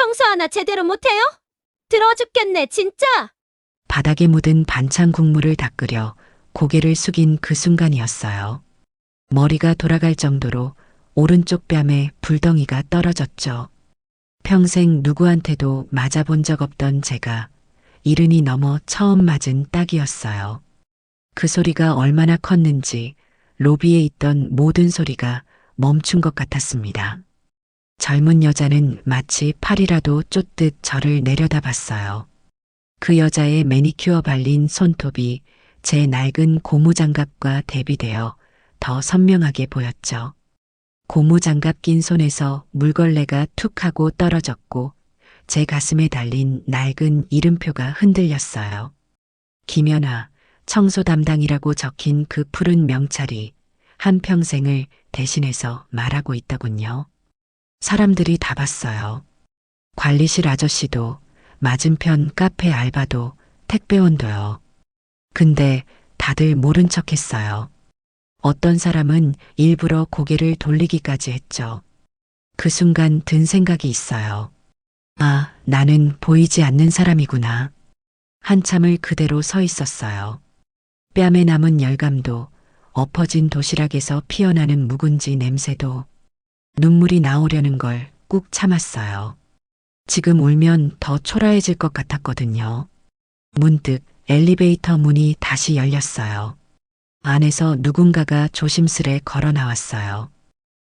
청소 하나 제대로 못해요? 더러워 죽겠네, 진짜! 바닥에 묻은 반찬 국물을 닦으려 고개를 숙인 그 순간이었어요. 머리가 돌아갈 정도로 오른쪽 뺨에 불덩이가 떨어졌죠. 평생 누구한테도 맞아본 적 없던 제가 70이 넘어 처음 맞은 딱이었어요. 그 소리가 얼마나 컸는지 로비에 있던 모든 소리가 멈춘 것 같았습니다. 젊은 여자는 마치 팔이라도 쫓듯 저를 내려다봤어요. 그 여자의 매니큐어 발린 손톱이 제 낡은 고무장갑과 대비되어 더 선명하게 보였죠. 고무장갑 낀 손에서 물걸레가 툭 하고 떨어졌고 제 가슴에 달린 낡은 이름표가 흔들렸어요. 김연아, 청소 담당이라고 적힌 그 푸른 명찰이 한평생을 대신해서 말하고 있더군요. 사람들이 다 봤어요. 관리실 아저씨도, 맞은편 카페 알바도, 택배원도요. 근데 다들 모른 척 했어요. 어떤 사람은 일부러 고개를 돌리기까지 했죠. 그 순간 든 생각이 있어요. 아, 나는 보이지 않는 사람이구나. 한참을 그대로 서 있었어요. 뺨에 남은 열감도, 엎어진 도시락에서 피어나는 묵은지 냄새도, 눈물이 나오려는 걸 꾹 참았어요. 지금 울면 더 초라해질 것 같았거든요. 문득 엘리베이터 문이 다시 열렸어요. 안에서 누군가가 조심스레 걸어 나왔어요.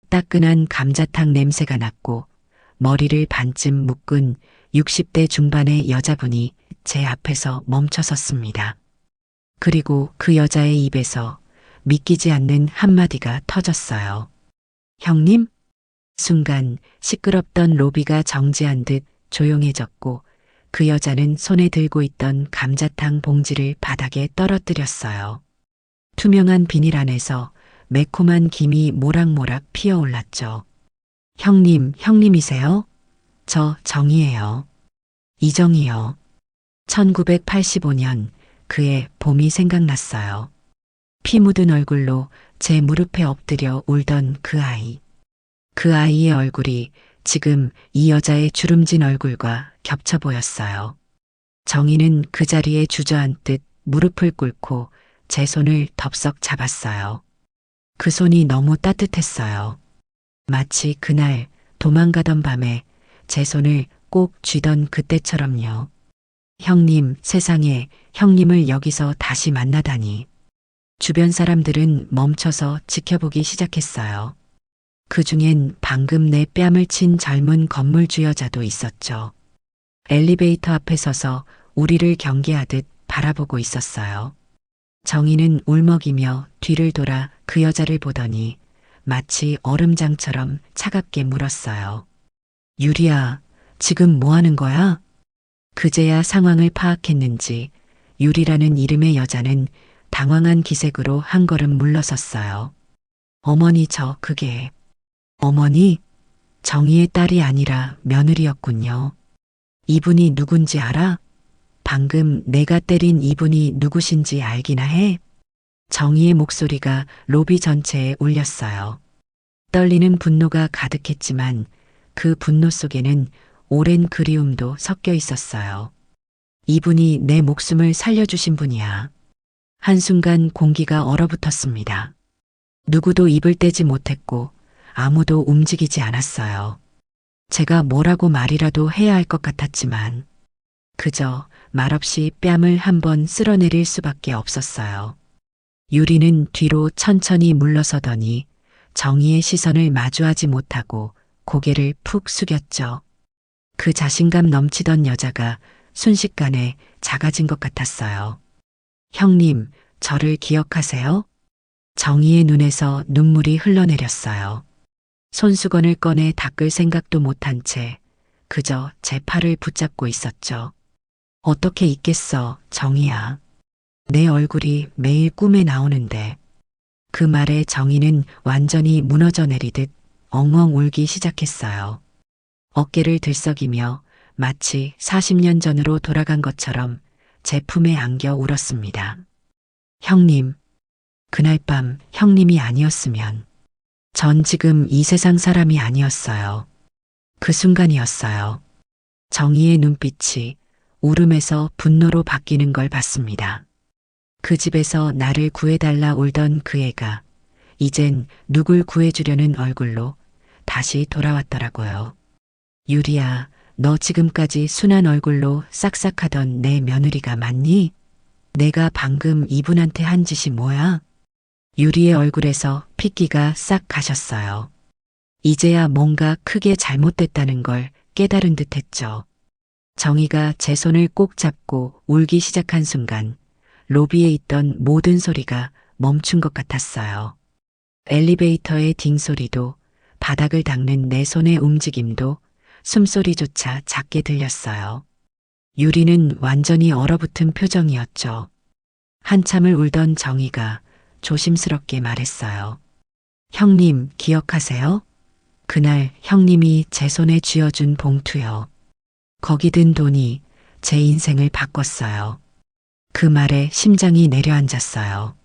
따끈한 감자탕 냄새가 났고 머리를 반쯤 묶은 60대 중반의 여자분이 제 앞에서 멈춰 섰습니다. 그리고 그 여자의 입에서 믿기지 않는 한마디가 터졌어요. 형님? 순간 시끄럽던 로비가 정지한 듯 조용해졌고 그 여자는 손에 들고 있던 감자탕 봉지를 바닥에 떨어뜨렸어요. 투명한 비닐 안에서 매콤한 김이 모락모락 피어올랐죠. 형님, 형님이세요? 저 정이에요. 이정이요. 1985년 그의 봄이 생각났어요. 피 묻은 얼굴로 제 무릎에 엎드려 울던 그 아이. 그 아이의 얼굴이 지금 이 여자의 주름진 얼굴과 겹쳐 보였어요. 정희는 그 자리에 주저앉듯 무릎을 꿇고 제 손을 덥석 잡았어요. 그 손이 너무 따뜻했어요. 마치 그날 도망가던 밤에 제 손을 꼭 쥐던 그때처럼요. 형님, 세상에 형님을 여기서 다시 만나다니. 주변 사람들은 멈춰서 지켜보기 시작했어요. 그 중엔 방금 내 뺨을 친 젊은 건물주 여자도 있었죠. 엘리베이터 앞에 서서 우리를 경계하듯 바라보고 있었어요. 정희는 울먹이며 뒤를 돌아 그 여자를 보더니 마치 얼음장처럼 차갑게 물었어요. 유리야, 지금 뭐 하는 거야? 그제야 상황을 파악했는지 유리라는 이름의 여자는 당황한 기색으로 한 걸음 물러섰어요. 어머니, 저 그게... 어머니? 정희의 딸이 아니라 며느리였군요. 이분이 누군지 알아? 방금 내가 때린 이분이 누구신지 알기나 해? 정희의 목소리가 로비 전체에 울렸어요. 떨리는 분노가 가득했지만 그 분노 속에는 오랜 그리움도 섞여 있었어요. 이분이 내 목숨을 살려주신 분이야. 한순간 공기가 얼어붙었습니다. 누구도 입을 떼지 못했고 아무도 움직이지 않았어요. 제가 뭐라고 말이라도 해야 할 것 같았지만 그저 말없이 뺨을 한번 쓸어내릴 수밖에 없었어요. 유리는 뒤로 천천히 물러서더니 정희의 시선을 마주하지 못하고 고개를 푹 숙였죠. 그 자신감 넘치던 여자가 순식간에 작아진 것 같았어요. 형님, 저를 기억하세요? 정희의 눈에서 눈물이 흘러내렸어요. 손수건을 꺼내 닦을 생각도 못한 채 그저 제 팔을 붙잡고 있었죠. 어떻게 있겠어, 정희야. 내 얼굴이 매일 꿈에 나오는데. 그 말에 정희는 완전히 무너져 내리듯 엉엉 울기 시작했어요. 어깨를 들썩이며 마치 40년 전으로 돌아간 것처럼 제 품에 안겨 울었습니다. 형님, 그날 밤 형님이 아니었으면 전 지금 이 세상 사람이 아니었어요. 그 순간이었어요. 정희의 눈빛이 울음에서 분노로 바뀌는 걸 봤습니다. 그 집에서 나를 구해달라 울던 그 애가 이젠 누굴 구해주려는 얼굴로 다시 돌아왔더라고요. 유리야, 너 지금까지 순한 얼굴로 싹싹하던 내 며느리가 맞니? 내가 방금 이분한테 한 짓이 뭐야? 유리의 얼굴에서 핏기가 싹 가셨어요. 이제야 뭔가 크게 잘못됐다는 걸 깨달은 듯 했죠. 정희가 제 손을 꼭 잡고 울기 시작한 순간 로비에 있던 모든 소리가 멈춘 것 같았어요. 엘리베이터의 딩소리도 바닥을 닦는 내 손의 움직임도 숨소리조차 작게 들렸어요. 유리는 완전히 얼어붙은 표정이었죠. 한참을 울던 정희가 조심스럽게 말했어요. 형님 기억하세요? 그날 형님이 제 손에 쥐어준 봉투요. 거기 든 돈이 제 인생을 바꿨어요. 그 말에 심장이 내려앉았어요.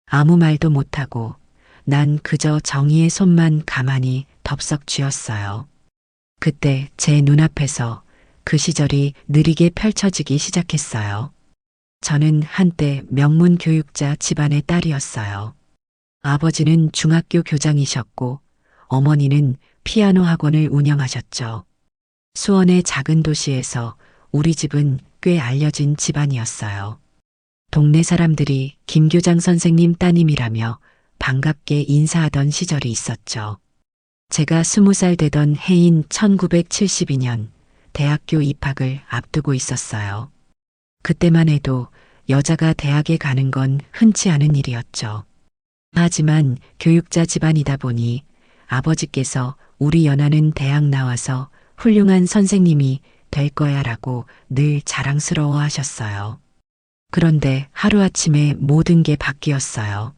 아무 말도 못하고 난 그저 정희의 손만 가만히 덥석 쥐었어요. 그때 제 눈앞에서 그 시절이 느리게 펼쳐지기 시작했어요. 저는 한때 명문 교육자 집안의 딸이었어요. 아버지는 중학교 교장이셨고 어머니는 피아노 학원을 운영하셨죠. 수원의 작은 도시에서 우리 집은 꽤 알려진 집안이었어요. 동네 사람들이 김 교장 선생님 따님이라며 반갑게 인사하던 시절이 있었죠. 제가 20살 되던 해인 1972년 대학교 입학을 앞두고 있었어요. 그때만 해도 여자가 대학에 가는 건 흔치 않은 일이었죠. 하지만 교육자 집안이다 보니 아버지께서 우리 연하는 대학 나와서 훌륭한 선생님이 될 거야 라고 늘 자랑스러워 하셨어요. 그런데 하루아침에 모든 게 바뀌었어요.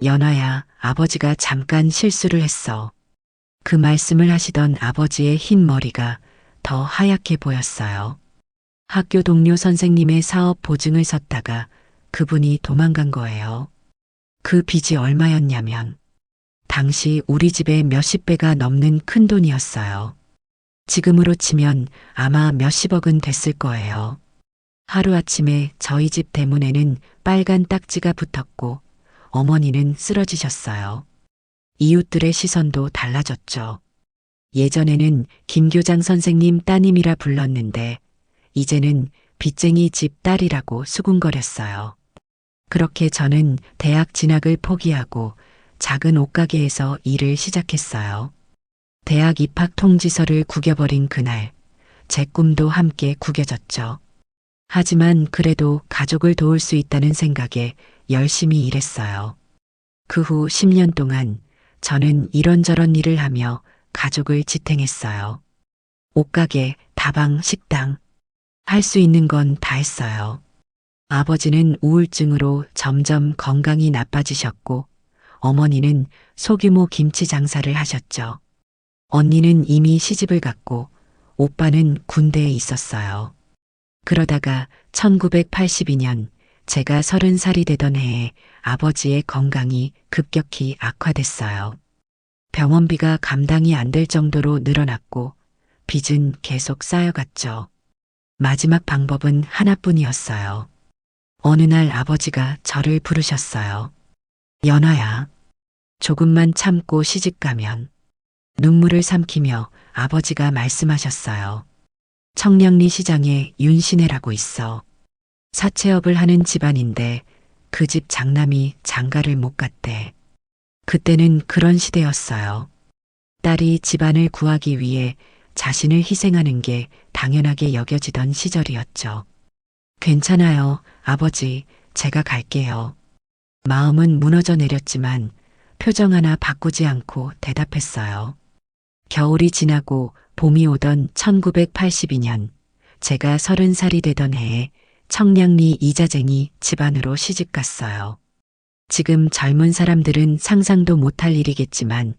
연아야, 아버지가 잠깐 실수를 했어. 그 말씀을 하시던 아버지의 흰 머리가 더 하얗게 보였어요. 학교 동료 선생님의 사업 보증을 섰다가 그분이 도망간 거예요. 그 빚이 얼마였냐면 당시 우리 집에 몇십 배가 넘는 큰 돈이었어요. 지금으로 치면 아마 몇십억은 됐을 거예요. 하루아침에 저희 집 대문에는 빨간 딱지가 붙었고 어머니는 쓰러지셨어요. 이웃들의 시선도 달라졌죠. 예전에는 김 교장 선생님 따님이라 불렀는데 이제는 빚쟁이 집 딸이라고 수군거렸어요. 그렇게 저는 대학 진학을 포기하고 작은 옷가게에서 일을 시작했어요. 대학 입학 통지서를 구겨버린 그날, 제 꿈도 함께 구겨졌죠. 하지만 그래도 가족을 도울 수 있다는 생각에 열심히 일했어요. 그 후 10년 동안 저는 이런저런 일을 하며 가족을 지탱했어요. 옷가게, 다방, 식당, 할 수 있는 건 다 했어요. 아버지는 우울증으로 점점 건강이 나빠지셨고 어머니는 소규모 김치 장사를 하셨죠. 언니는 이미 시집을 갔고 오빠는 군대에 있었어요. 그러다가 1982년 제가 30살이 되던 해에 아버지의 건강이 급격히 악화됐어요. 병원비가 감당이 안 될 정도로 늘어났고 빚은 계속 쌓여갔죠. 마지막 방법은 하나뿐이었어요. 어느 날 아버지가 저를 부르셨어요. 연아야, 조금만 참고 시집가면. 눈물을 삼키며 아버지가 말씀하셨어요. 청량리 시장에 윤신혜라고 있어. 사채업을 하는 집안인데 그 집 장남이 장가를 못 갔대. 그때는 그런 시대였어요. 딸이 집안을 구하기 위해 자신을 희생하는 게 당연하게 여겨지던 시절이었죠. 괜찮아요, 아버지, 제가 갈게요. 마음은 무너져 내렸지만 표정 하나 바꾸지 않고 대답했어요. 겨울이 지나고 봄이 오던 1982년, 제가 30살이 되던 해에 청량리 이자쟁이 집안으로 시집갔어요. 지금 젊은 사람들은 상상도 못할 일이겠지만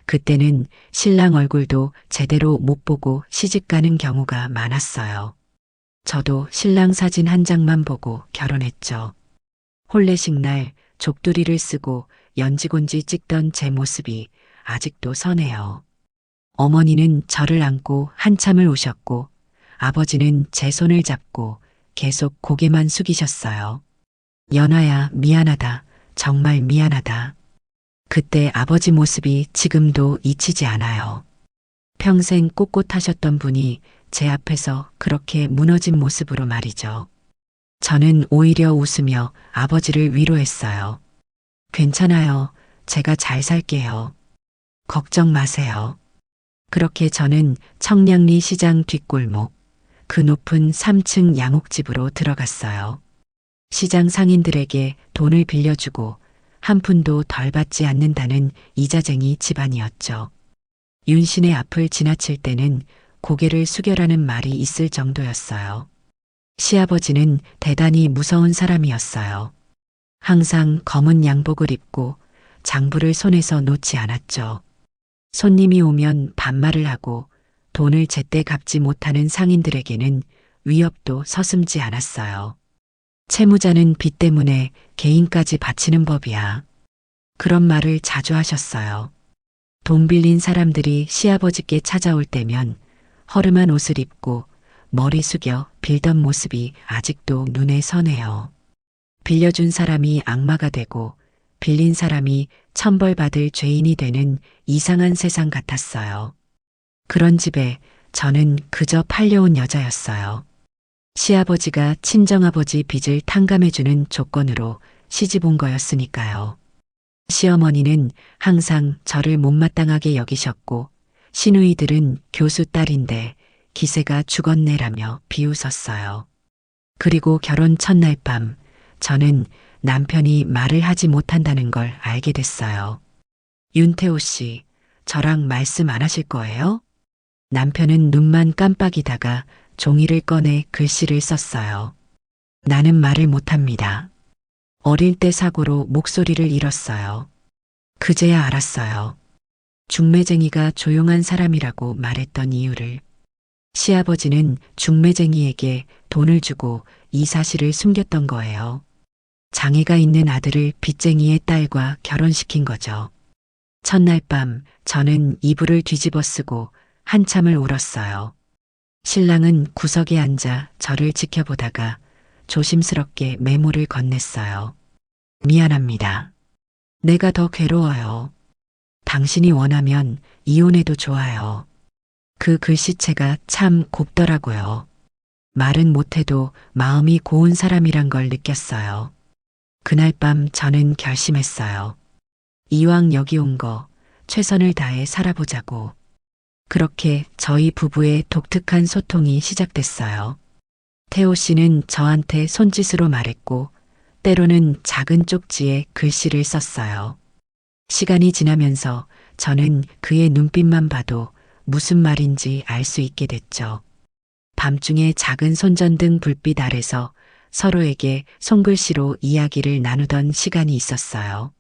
그때는 신랑 얼굴도 제대로 못 보고 시집가는 경우가 많았어요. 저도 신랑 사진 한 장만 보고 결혼했죠. 혼례식 날 족두리를 쓰고 연지곤지 찍던 제 모습이 아직도 선해요. 어머니는 저를 안고 한참을 우셨고 아버지는 제 손을 잡고 계속 고개만 숙이셨어요. 연아야, 미안하다. 정말 미안하다. 그때 아버지 모습이 지금도 잊히지 않아요. 평생 꼿꼿하셨던 분이 제 앞에서 그렇게 무너진 모습으로 말이죠. 저는 오히려 웃으며 아버지를 위로했어요. 괜찮아요. 제가 잘 살게요. 걱정 마세요. 그렇게 저는 청량리 시장 뒷골목, 그 높은 3층 양옥집으로 들어갔어요. 시장 상인들에게 돈을 빌려주고 한 푼도 덜 받지 않는다는 이자쟁이 집안이었죠. 윤신의 앞을 지나칠 때는 고개를 숙여라는 말이 있을 정도였어요. 시아버지는 대단히 무서운 사람이었어요. 항상 검은 양복을 입고 장부를 손에서 놓지 않았죠. 손님이 오면 반말을 하고 돈을 제때 갚지 못하는 상인들에게는 위협도 서슴지 않았어요. 채무자는 빚 때문에 개인까지 바치는 법이야. 그런 말을 자주 하셨어요. 돈 빌린 사람들이 시아버지께 찾아올 때면 허름한 옷을 입고 머리 숙여 빌던 모습이 아직도 눈에 선해요. 빌려준 사람이 악마가 되고 빌린 사람이 천벌받을 죄인이 되는 이상한 세상 같았어요. 그런 집에 저는 그저 팔려온 여자였어요. 시아버지가 친정아버지 빚을 탕감해주는 조건으로 시집 온 거였으니까요. 시어머니는 항상 저를 못마땅하게 여기셨고 시누이들은 교수 딸인데 기세가 죽었네라며 비웃었어요. 그리고 결혼 첫날 밤 저는 남편이 말을 하지 못한다는 걸 알게 됐어요. 윤태호 씨, 저랑 말씀 안 하실 거예요? 남편은 눈만 깜빡이다가 종이를 꺼내 글씨를 썼어요. 나는 말을 못합니다. 어릴 때 사고로 목소리를 잃었어요. 그제야 알았어요. 중매쟁이가 조용한 사람이라고 말했던 이유를. 시아버지는 중매쟁이에게 돈을 주고 이 사실을 숨겼던 거예요. 장애가 있는 아들을 빚쟁이의 딸과 결혼시킨 거죠. 첫날 밤 저는 이불을 뒤집어 쓰고 한참을 울었어요. 신랑은 구석에 앉아 저를 지켜보다가 조심스럽게 메모를 건넸어요. 미안합니다. 내가 더 괴로워요. 당신이 원하면 이혼해도 좋아요. 그 글씨체가 참 곱더라고요. 말은 못해도 마음이 고운 사람이란 걸 느꼈어요. 그날 밤 저는 결심했어요. 이왕 여기 온 거 최선을 다해 살아보자고. 그렇게 저희 부부의 독특한 소통이 시작됐어요. 태호 씨는 저한테 손짓으로 말했고 때로는 작은 쪽지에 글씨를 썼어요. 시간이 지나면서 저는 그의 눈빛만 봐도 무슨 말인지 알 수 있게 됐죠. 밤중에 작은 손전등 불빛 아래서 서로에게 손글씨로 이야기를 나누던 시간이 있었어요.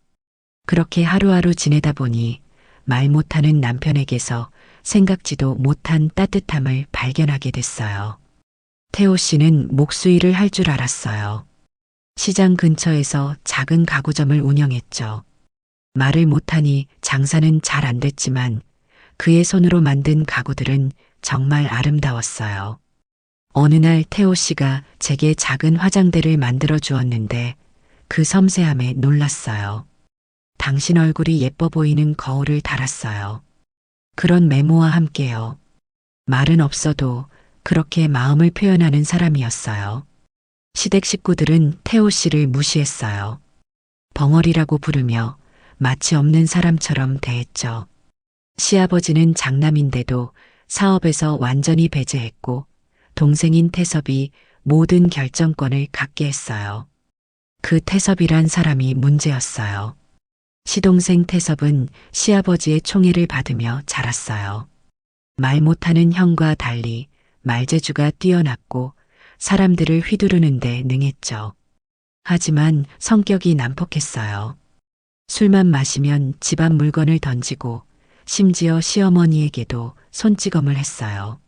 그렇게 하루하루 지내다 보니 말 못하는 남편에게서 생각지도 못한 따뜻함을 발견하게 됐어요. 태호 씨는 목수일을 할 줄 알았어요. 시장 근처에서 작은 가구점을 운영했죠. 말을 못하니 장사는 잘 안 됐지만 그의 손으로 만든 가구들은 정말 아름다웠어요. 어느 날 태호 씨가 제게 작은 화장대를 만들어 주었는데 그 섬세함에 놀랐어요. 당신 얼굴이 예뻐 보이는 거울을 달았어요. 그런 메모와 함께요. 말은 없어도 그렇게 마음을 표현하는 사람이었어요. 시댁 식구들은 태호 씨를 무시했어요. 벙어리라고 부르며 마치 없는 사람처럼 대했죠. 시아버지는 장남인데도 사업에서 완전히 배제했고 동생인 태섭이 모든 결정권을 갖게 했어요. 그 태섭이란 사람이 문제였어요. 시동생 태섭은 시아버지의 총애를 받으며 자랐어요. 말 못하는 형과 달리 말재주가 뛰어났고 사람들을 휘두르는데 능했죠. 하지만 성격이 난폭했어요. 술만 마시면 집안 물건을 던지고 심지어 시어머니에게도 손찌검을 했어요.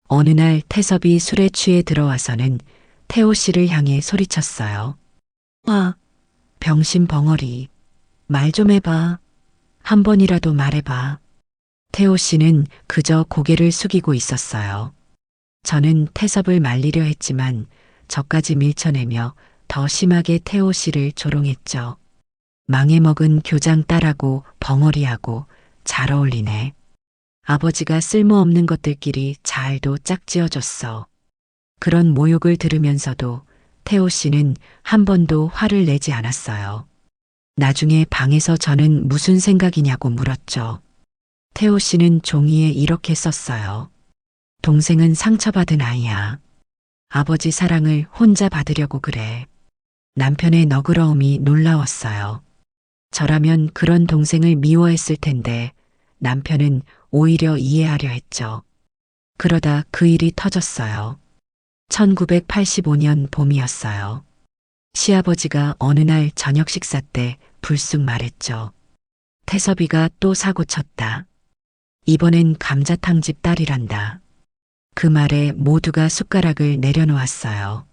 어느 날 태섭이 술에 취해 들어와서는 태호 씨를 향해 소리쳤어요. 와, 병신 벙어리. 말 좀 해봐. 한 번이라도 말해봐. 태호 씨는 그저 고개를 숙이고 있었어요. 저는 태섭을 말리려 했지만 저까지 밀쳐내며 더 심하게 태호 씨를 조롱했죠. 망해먹은 교장 딸하고 벙어리하고 잘 어울리네. 아버지가 쓸모없는 것들끼리 잘도 짝지어줬어. 그런 모욕을 들으면서도 태호 씨는 한 번도 화를 내지 않았어요. 나중에 방에서 저는 무슨 생각이냐고 물었죠. 태호 씨는 종이에 이렇게 썼어요. 동생은 상처받은 아이야. 아버지 사랑을 혼자 받으려고 그래. 남편의 너그러움이 놀라웠어요. 저라면 그런 동생을 미워했을 텐데 남편은 오히려 이해하려 했죠. 그러다 그 일이 터졌어요. 1985년 봄이었어요. 시아버지가 어느 날 저녁 식사 때 불쑥 말했죠. 태섭이가 또 사고 쳤다. 이번엔 감자탕집 딸이란다. 그 말에 모두가 숟가락을 내려놓았어요.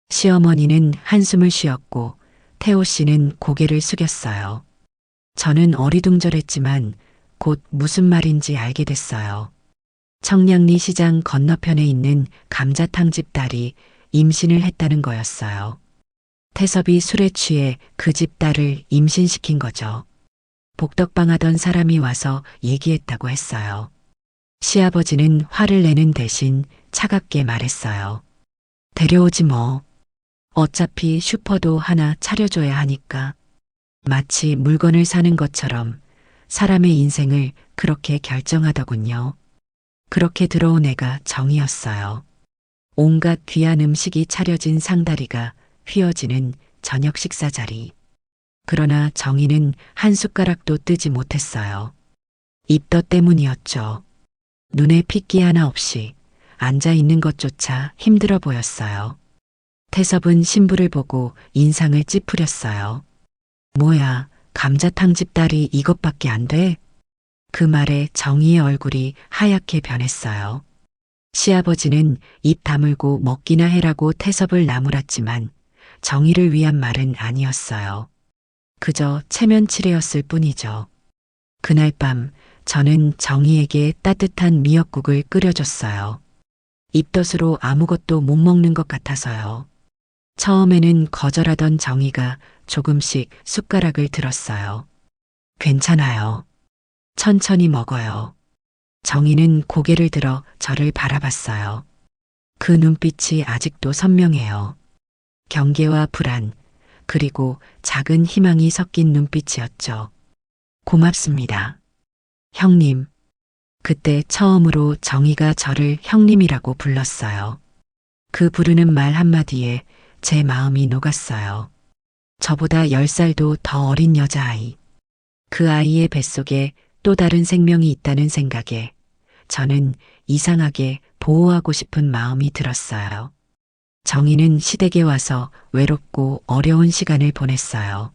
시어머니는 한숨을 쉬었고 태호 씨는 고개를 숙였어요. 저는 어리둥절했지만 곧 무슨 말인지 알게 됐어요. 청량리 시장 건너편에 있는 감자탕집 딸이 임신을 했다는 거였어요. 태섭이 술에 취해 그 집 딸을 임신시킨 거죠. 복덕방 하던 사람이 와서 얘기했다고 했어요. 시아버지는 화를 내는 대신 차갑게 말했어요. 데려오지 뭐. 어차피 슈퍼도 하나 차려줘야 하니까. 마치 물건을 사는 것처럼 사람의 인생을 그렇게 결정하더군요. 그렇게 들어온 애가 정이었어요. 온갖 귀한 음식이 차려진 상다리가 휘어지는 저녁 식사 자리. 그러나 정이는 한 숟가락도 뜨지 못했어요. 입덧 때문이었죠. 눈에 핏기 하나 없이 앉아 있는 것조차 힘들어 보였어요. 태섭은 신부를 보고 인상을 찌푸렸어요. 뭐야, 감자탕집 딸이 이것밖에 안 돼? 그 말에 정희의 얼굴이 하얗게 변했어요. 시아버지는 입 다물고 먹기나 해라고 태섭을 나무랐지만 정희를 위한 말은 아니었어요. 그저 체면치레였을 뿐이죠. 그날 밤 저는 정희에게 따뜻한 미역국을 끓여줬어요. 입덧으로 아무것도 못 먹는 것 같아서요. 처음에는 거절하던 정희가 조금씩 숟가락을 들었어요. 괜찮아요. 천천히 먹어요. 정희는 고개를 들어 저를 바라봤어요. 그 눈빛이 아직도 선명해요. 경계와 불안, 그리고 작은 희망이 섞인 눈빛이었죠. 고맙습니다. 형님. 그때 처음으로 정희가 저를 형님이라고 불렀어요. 그 부르는 말 한마디에 제 마음이 녹았어요. 저보다 10살도 더 어린 여자아이. 그 아이의 뱃속에 또 다른 생명이 있다는 생각에 저는 이상하게 보호하고 싶은 마음이 들었어요. 정희는 시댁에 와서 외롭고 어려운 시간을 보냈어요.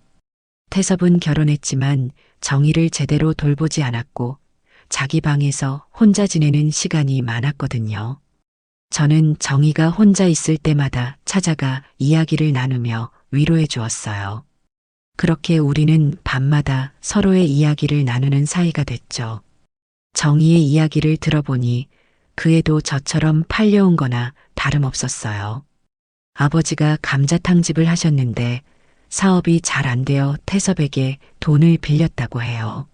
태섭은 결혼했지만 정희를 제대로 돌보지 않았고 자기 방에서 혼자 지내는 시간이 많았거든요. 저는 정희가 혼자 있을 때마다 찾아가 이야기를 나누며 위로해 주었어요. 그렇게 우리는 밤마다 서로의 이야기를 나누는 사이가 됐죠. 정희의 이야기를 들어보니 그 애도 저처럼 팔려온 거나 다름없었어요. 아버지가 감자탕집을 하셨는데 사업이 잘 안 되어 태섭에게 돈을 빌렸다고 해요.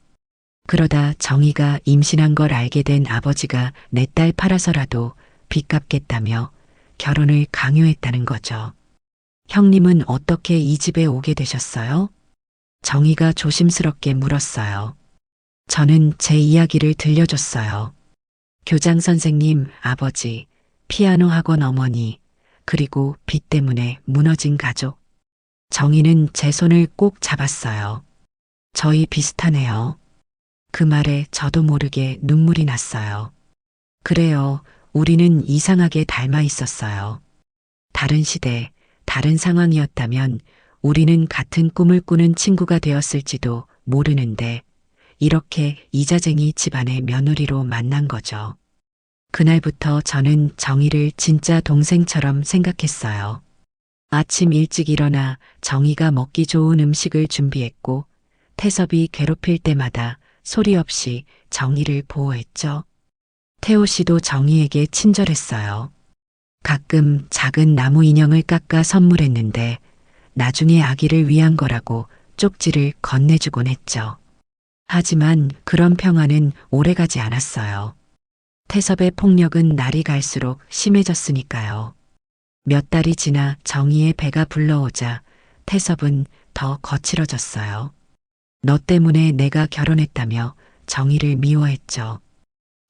그러다 정희가 임신한 걸 알게 된 아버지가 내 딸 팔아서라도 빚 갚겠다며 결혼을 강요했다는 거죠. 형님은 어떻게 이 집에 오게 되셨어요? 정희가 조심스럽게 물었어요. 저는 제 이야기를 들려줬어요. 교장 선생님, 아버지, 피아노 학원 어머니, 그리고 빚 때문에 무너진 가족. 정희는 제 손을 꼭 잡았어요. 저희 비슷하네요. 그 말에 저도 모르게 눈물이 났어요. 그래요, 우리는 이상하게 닮아 있었어요. 다른 시대, 다른 상황이었다면 우리는 같은 꿈을 꾸는 친구가 되었을지도 모르는데 이렇게 이자쟁이 집안의 며느리로 만난 거죠. 그날부터 저는 정희를 진짜 동생처럼 생각했어요. 아침 일찍 일어나 정희가 먹기 좋은 음식을 준비했고 태섭이 괴롭힐 때마다 소리 없이 정희를 보호했죠. 태호 씨도 정희에게 친절했어요. 가끔 작은 나무 인형을 깎아 선물했는데 나중에 아기를 위한 거라고 쪽지를 건네주곤 했죠. 하지만 그런 평화는 오래가지 않았어요. 태섭의 폭력은 날이 갈수록 심해졌으니까요. 몇 달이 지나 정희의 배가 불러오자 태섭은 더 거칠어졌어요. 너 때문에 내가 결혼했다며 정희를 미워했죠.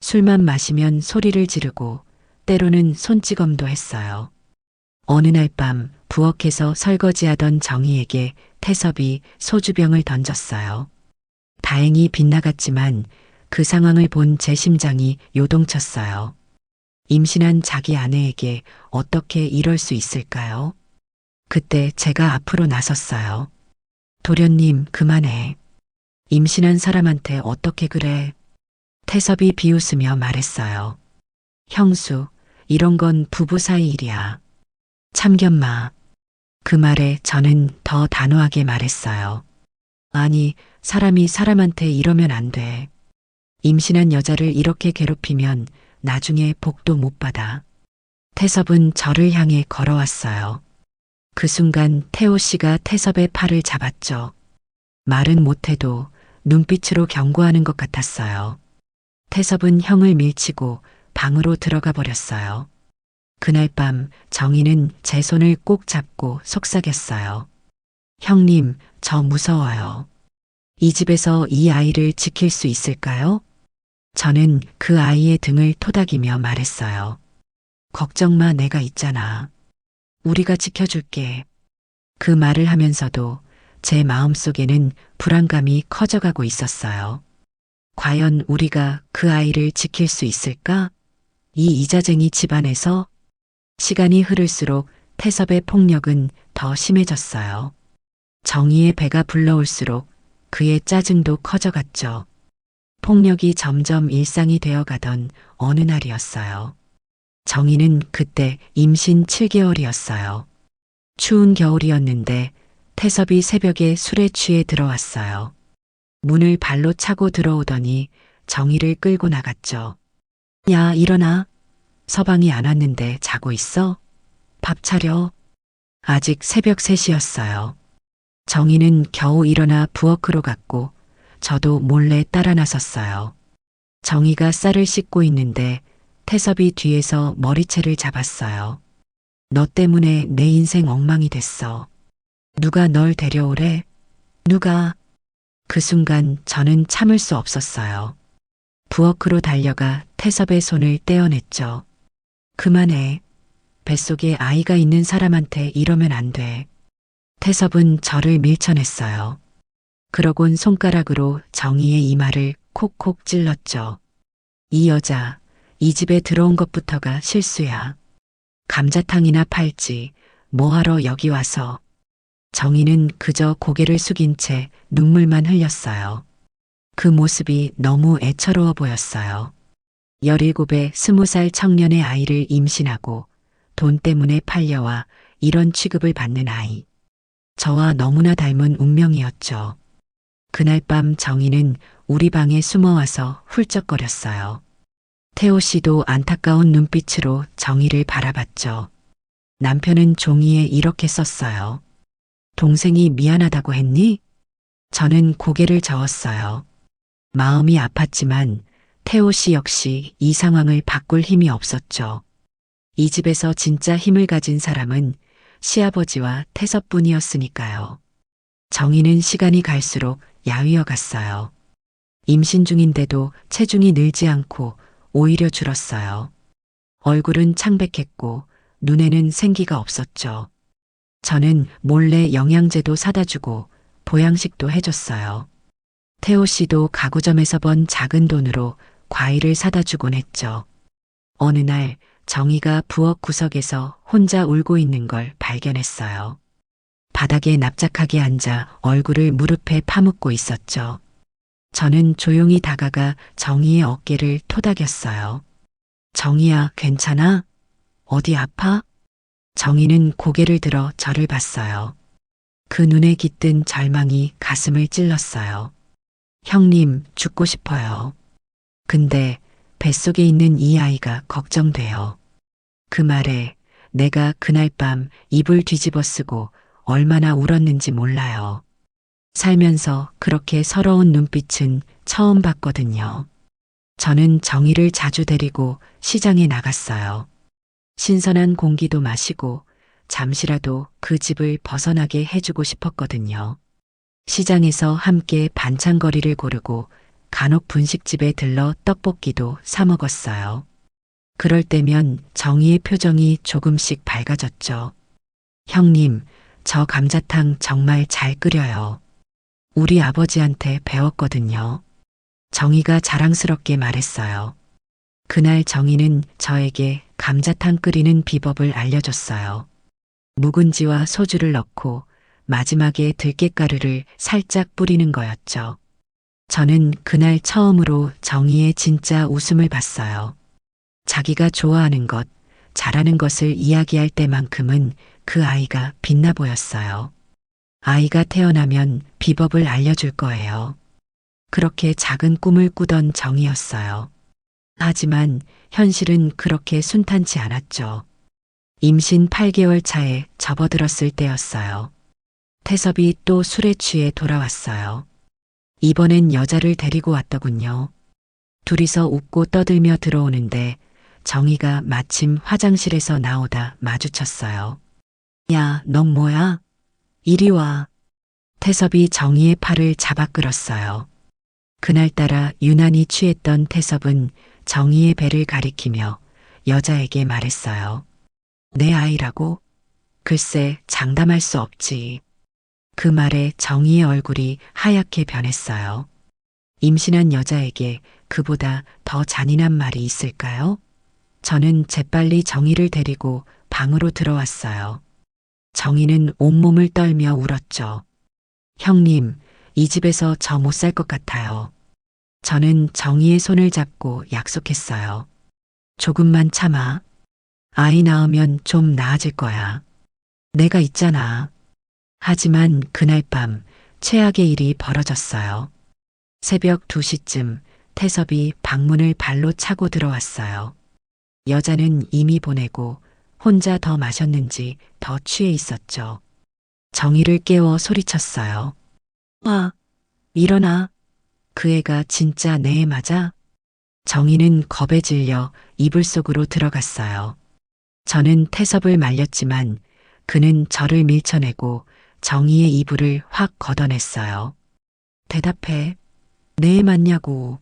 술만 마시면 소리를 지르고 때로는 손찌검도 했어요. 어느 날 밤 부엌에서 설거지하던 정희에게 태섭이 소주병을 던졌어요. 다행히 빗나갔지만 그 상황을 본 제 심장이 요동쳤어요. 임신한 자기 아내에게 어떻게 이럴 수 있을까요? 그때 제가 앞으로 나섰어요. 도련님, 그만해. 임신한 사람한테 어떻게 그래? 태섭이 비웃으며 말했어요. 형수, 이런 건 부부 사이 일이야. 참견마. 그 말에 저는 더 단호하게 말했어요. 아니, 사람이 사람한테 이러면 안 돼. 임신한 여자를 이렇게 괴롭히면 나중에 복도 못 받아. 태섭은 저를 향해 걸어왔어요. 그 순간 태호 씨가 태섭의 팔을 잡았죠. 말은 못해도 눈빛으로 경고하는 것 같았어요. 태섭은 형을 밀치고 방으로 들어가 버렸어요. 그날 밤 정희는 제 손을 꼭 잡고 속삭였어요. 형님, 저 무서워요. 이 집에서 이 아이를 지킬 수 있을까요? 저는 그 아이의 등을 토닥이며 말했어요. 걱정 마, 내가 있잖아. 우리가 지켜줄게. 그 말을 하면서도 제 마음속에는 불안감이 커져가고 있었어요. 과연 우리가 그 아이를 지킬 수 있을까? 이 이자쟁이 집안에서? 시간이 흐를수록 태섭의 폭력은 더 심해졌어요. 정희의 배가 불러올수록 그의 짜증도 커져갔죠. 폭력이 점점 일상이 되어가던 어느 날이었어요. 정희는 그때 임신 7개월이었어요. 추운 겨울이었는데 태섭이 새벽에 술에 취해 들어왔어요. 문을 발로 차고 들어오더니 정희를 끌고 나갔죠. 야, 일어나. 서방이 안 왔는데 자고 있어? 밥 차려. 아직 새벽 3시였어요. 정희는 겨우 일어나 부엌으로 갔고 저도 몰래 따라 나섰어요. 정희가 쌀을 씻고 있는데 태섭이 뒤에서 머리채를 잡았어요. 너 때문에 내 인생 엉망이 됐어. 누가 널 데려오래? 누가? 그 순간 저는 참을 수 없었어요. 부엌으로 달려가 태섭의 손을 떼어냈죠. 그만해. 뱃속에 아이가 있는 사람한테 이러면 안 돼. 태섭은 저를 밀쳐냈어요. 그러곤 손가락으로 정희의 이마를 콕콕 찔렀죠. 이 여자, 이 집에 들어온 것부터가 실수야. 감자탕이나 팔지, 뭐하러 여기 와서. 정희는 그저 고개를 숙인 채 눈물만 흘렸어요. 그 모습이 너무 애처로워 보였어요. 17에 20살 청년의 아이를 임신하고 돈 때문에 팔려와 이런 취급을 받는 아이. 저와 너무나 닮은 운명이었죠. 그날 밤 정희는 우리 방에 숨어와서 훌쩍거렸어요. 태호 씨도 안타까운 눈빛으로 정희를 바라봤죠. 남편은 종이에 이렇게 썼어요. 동생이 미안하다고 했니? 저는 고개를 저었어요. 마음이 아팠지만 태호 씨 역시 이 상황을 바꿀 힘이 없었죠. 이 집에서 진짜 힘을 가진 사람은 시아버지와 태섭뿐이었으니까요. 정희는 시간이 갈수록 야위어 갔어요. 임신 중인데도 체중이 늘지 않고 오히려 줄었어요. 얼굴은 창백했고 눈에는 생기가 없었죠. 저는 몰래 영양제도 사다 주고 보양식도 해줬어요. 태호 씨도 가구점에서 번 작은 돈으로 과일을 사다 주곤 했죠. 어느 날 정희가 부엌 구석에서 혼자 울고 있는 걸 발견했어요. 바닥에 납작하게 앉아 얼굴을 무릎에 파묻고 있었죠. 저는 조용히 다가가 정희의 어깨를 토닥였어요. 정희야, 괜찮아? 어디 아파? 정희는 고개를 들어 저를 봤어요. 그 눈에 깃든 절망이 가슴을 찔렀어요. 형님, 죽고 싶어요. 근데 뱃속에 있는 이 아이가 걱정돼요. 그 말에 내가 그날 밤 이불 뒤집어 쓰고 얼마나 울었는지 몰라요. 살면서 그렇게 서러운 눈빛은 처음 봤거든요. 저는 정희를 자주 데리고 시장에 나갔어요. 신선한 공기도 마시고 잠시라도 그 집을 벗어나게 해주고 싶었거든요. 시장에서 함께 반찬거리를 고르고 간혹 분식집에 들러 떡볶이도 사 먹었어요. 그럴 때면 정희의 표정이 조금씩 밝아졌죠. 형님, 저 감자탕 정말 잘 끓여요. 우리 아버지한테 배웠거든요. 정희가 자랑스럽게 말했어요. 그날 정희는 저에게 감자탕 끓이는 비법을 알려줬어요. 묵은지와 소주를 넣고 마지막에 들깨가루를 살짝 뿌리는 거였죠. 저는 그날 처음으로 정희의 진짜 웃음을 봤어요. 자기가 좋아하는 것, 잘하는 것을 이야기할 때만큼은 그 아이가 빛나 보였어요. 아이가 태어나면 비법을 알려줄 거예요. 그렇게 작은 꿈을 꾸던 정이었어요. 하지만 현실은 그렇게 순탄치 않았죠. 임신 8개월 차에 접어들었을 때였어요. 태섭이 또 술에 취해 돌아왔어요. 이번엔 여자를 데리고 왔더군요. 둘이서 웃고 떠들며 들어오는데 정희가 마침 화장실에서 나오다 마주쳤어요. 야, 넌 뭐야? 이리 와. 태섭이 정희의 팔을 잡아 끌었어요. 그날따라 유난히 취했던 태섭은 정희의 배를 가리키며 여자에게 말했어요. 내 아이라고? 글쎄, 장담할 수 없지. 그 말에 정희의 얼굴이 하얗게 변했어요. 임신한 여자에게 그보다 더 잔인한 말이 있을까요? 저는 재빨리 정희를 데리고 방으로 들어왔어요. 정희는 온몸을 떨며 울었죠. 형님, 이 집에서 저 못 살 것 같아요. 저는 정희의 손을 잡고 약속했어요. 조금만 참아. 아이 낳으면 좀 나아질 거야. 내가 있잖아. 하지만 그날 밤 최악의 일이 벌어졌어요. 새벽 2시쯤 태섭이 방문을 발로 차고 들어왔어요. 여자는 이미 보내고 혼자 더 마셨는지 더 취해 있었죠. 정희를 깨워 소리쳤어요. 와, 일어나. 그 애가 진짜 내 애 맞아? 정희는 겁에 질려 이불 속으로 들어갔어요. 저는 태섭을 말렸지만 그는 저를 밀쳐내고 정희의 이불을 확 걷어냈어요. 대답해. 내 애 맞냐고.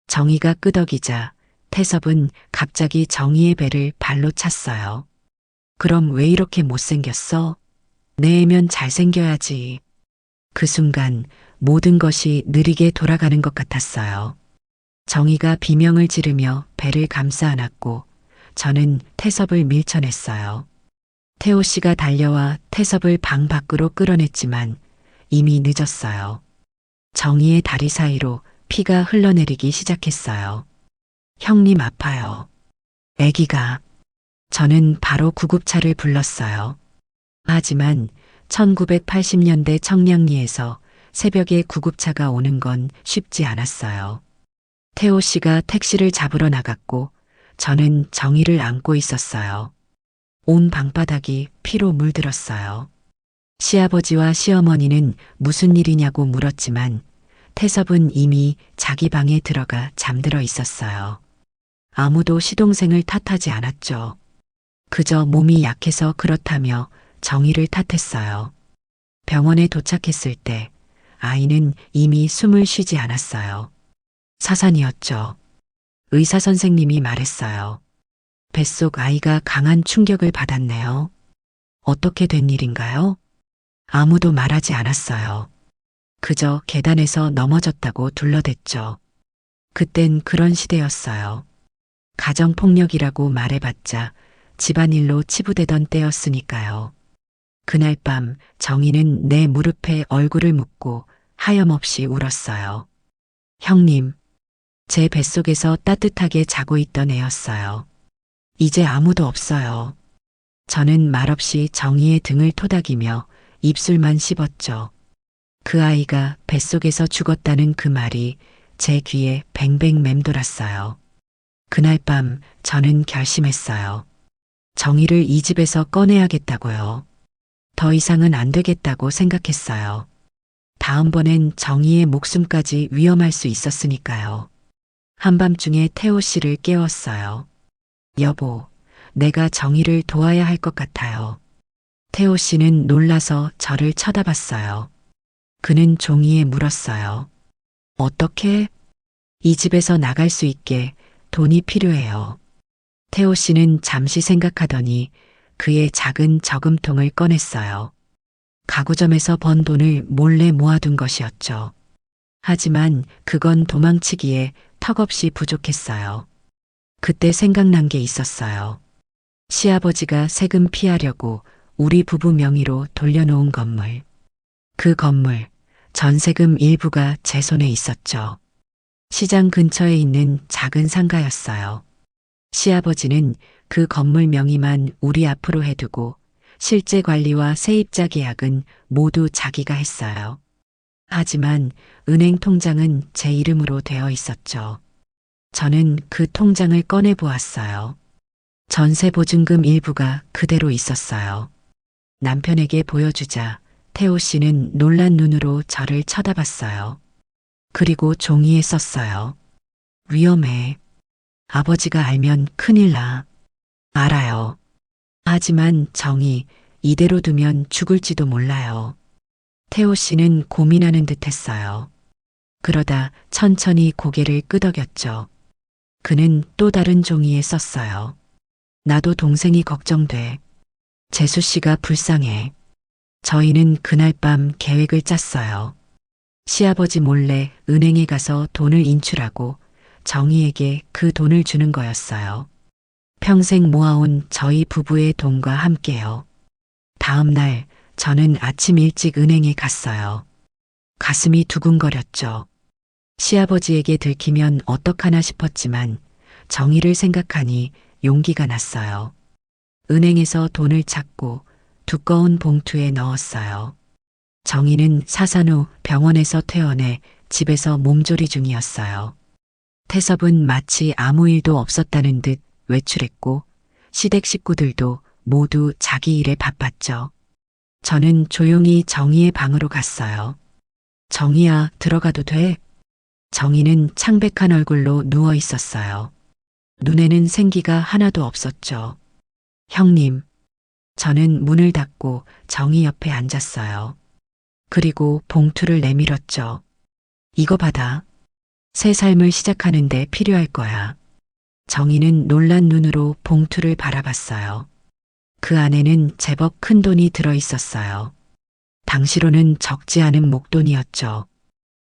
정희가 끄덕이자 태섭은 갑자기 정희의 배를 발로 찼어요. 그럼 왜 이렇게 못생겼어? 내 애면 잘생겨야지. 그 순간 모든 것이 느리게 돌아가는 것 같았어요. 정희가 비명을 지르며 배를 감싸 안았고 저는 태섭을 밀쳐냈어요. 태호 씨가 달려와 태섭을 방 밖으로 끌어냈지만 이미 늦었어요. 정희의 다리 사이로 피가 흘러내리기 시작했어요. 형님 아파요. 애기가. 저는 바로 구급차를 불렀어요. 하지만 1980년대 청량리에서 새벽에 구급차가 오는 건 쉽지 않았어요. 태호 씨가 택시를 잡으러 나갔고 저는 정희를 안고 있었어요. 온 방바닥이 피로 물들었어요. 시아버지와 시어머니는 무슨 일이냐고 물었지만 태섭은 이미 자기 방에 들어가 잠들어 있었어요. 아무도 시동생을 탓하지 않았죠. 그저 몸이 약해서 그렇다며 정희를 탓했어요. 병원에 도착했을 때 아이는 이미 숨을 쉬지 않았어요. 사산이었죠. 의사 선생님이 말했어요. 뱃속 아이가 강한 충격을 받았네요. 어떻게 된 일인가요? 아무도 말하지 않았어요. 그저 계단에서 넘어졌다고 둘러댔죠. 그땐 그런 시대였어요. 가정폭력이라고 말해봤자 집안일로 치부되던 때였으니까요. 그날 밤 정희는 내 무릎에 얼굴을 묻고 하염없이 울었어요. 형님, 제 뱃속에서 따뜻하게 자고 있던 애였어요. 이제 아무도 없어요. 저는 말없이 정희의 등을 토닥이며 입술만 씹었죠. 그 아이가 뱃속에서 죽었다는 그 말이 제 귀에 뱅뱅 맴돌았어요. 그날 밤 저는 결심했어요. 정희를 이 집에서 꺼내야겠다고요. 더 이상은 안 되겠다고 생각했어요. 다음번엔 정희의 목숨까지 위험할 수 있었으니까요. 한밤중에 태호 씨를 깨웠어요. 여보, 내가 정희를 도와야 할 것 같아요. 태호 씨는 놀라서 저를 쳐다봤어요. 그는 종이에 물었어요. 어떻게? 이 집에서 나갈 수 있게 돈이 필요해요. 태호 씨는 잠시 생각하더니 그의 작은 저금통을 꺼냈어요. 가구점에서 번 돈을 몰래 모아둔 것이었죠. 하지만 그건 도망치기에 턱없이 부족했어요. 그때 생각난 게 있었어요. 시아버지가 세금 피하려고 우리 부부 명의로 돌려놓은 건물. 그 건물, 전세금 일부가 제 손에 있었죠. 시장 근처에 있는 작은 상가였어요. 시아버지는 그 건물 명의만 우리 앞으로 해두고 실제 관리와 세입자 계약은 모두 자기가 했어요. 하지만 은행 통장은 제 이름으로 되어 있었죠. 저는 그 통장을 꺼내 보았어요. 전세 보증금 일부가 그대로 있었어요. 남편에게 보여주자 태호 씨는 놀란 눈으로 저를 쳐다봤어요. 그리고 종이에 썼어요. 위험해. 아버지가 알면 큰일 나. 알아요. 하지만 정희, 이대로 두면 죽을지도 몰라요. 태호 씨는 고민하는 듯 했어요. 그러다 천천히 고개를 끄덕였죠. 그는 또 다른 종이에 썼어요. 나도 동생이 걱정돼. 재수 씨가 불쌍해. 저희는 그날 밤 계획을 짰어요. 시아버지 몰래 은행에 가서 돈을 인출하고 정희에게 그 돈을 주는 거였어요. 평생 모아온 저희 부부의 돈과 함께요. 다음 날 저는 아침 일찍 은행에 갔어요. 가슴이 두근거렸죠. 시아버지에게 들키면 어떡하나 싶었지만 정희를 생각하니 용기가 났어요. 은행에서 돈을 찾고 두꺼운 봉투에 넣었어요. 정희는 사산 후 병원에서 퇴원해 집에서 몸조리 중이었어요. 태섭은 마치 아무 일도 없었다는 듯 외출했고 시댁 식구들도 모두 자기 일에 바빴죠. 저는 조용히 정희의 방으로 갔어요. 정희야, 들어가도 돼? 정희는 창백한 얼굴로 누워 있었어요. 눈에는 생기가 하나도 없었죠. 형님. 저는 문을 닫고 정희 옆에 앉았어요. 그리고 봉투를 내밀었죠. 이거 받아. 새 삶을 시작하는데 필요할 거야. 정희는 놀란 눈으로 봉투를 바라봤어요. 그 안에는 제법 큰 돈이 들어 있었어요. 당시로는 적지 않은 목돈이었죠.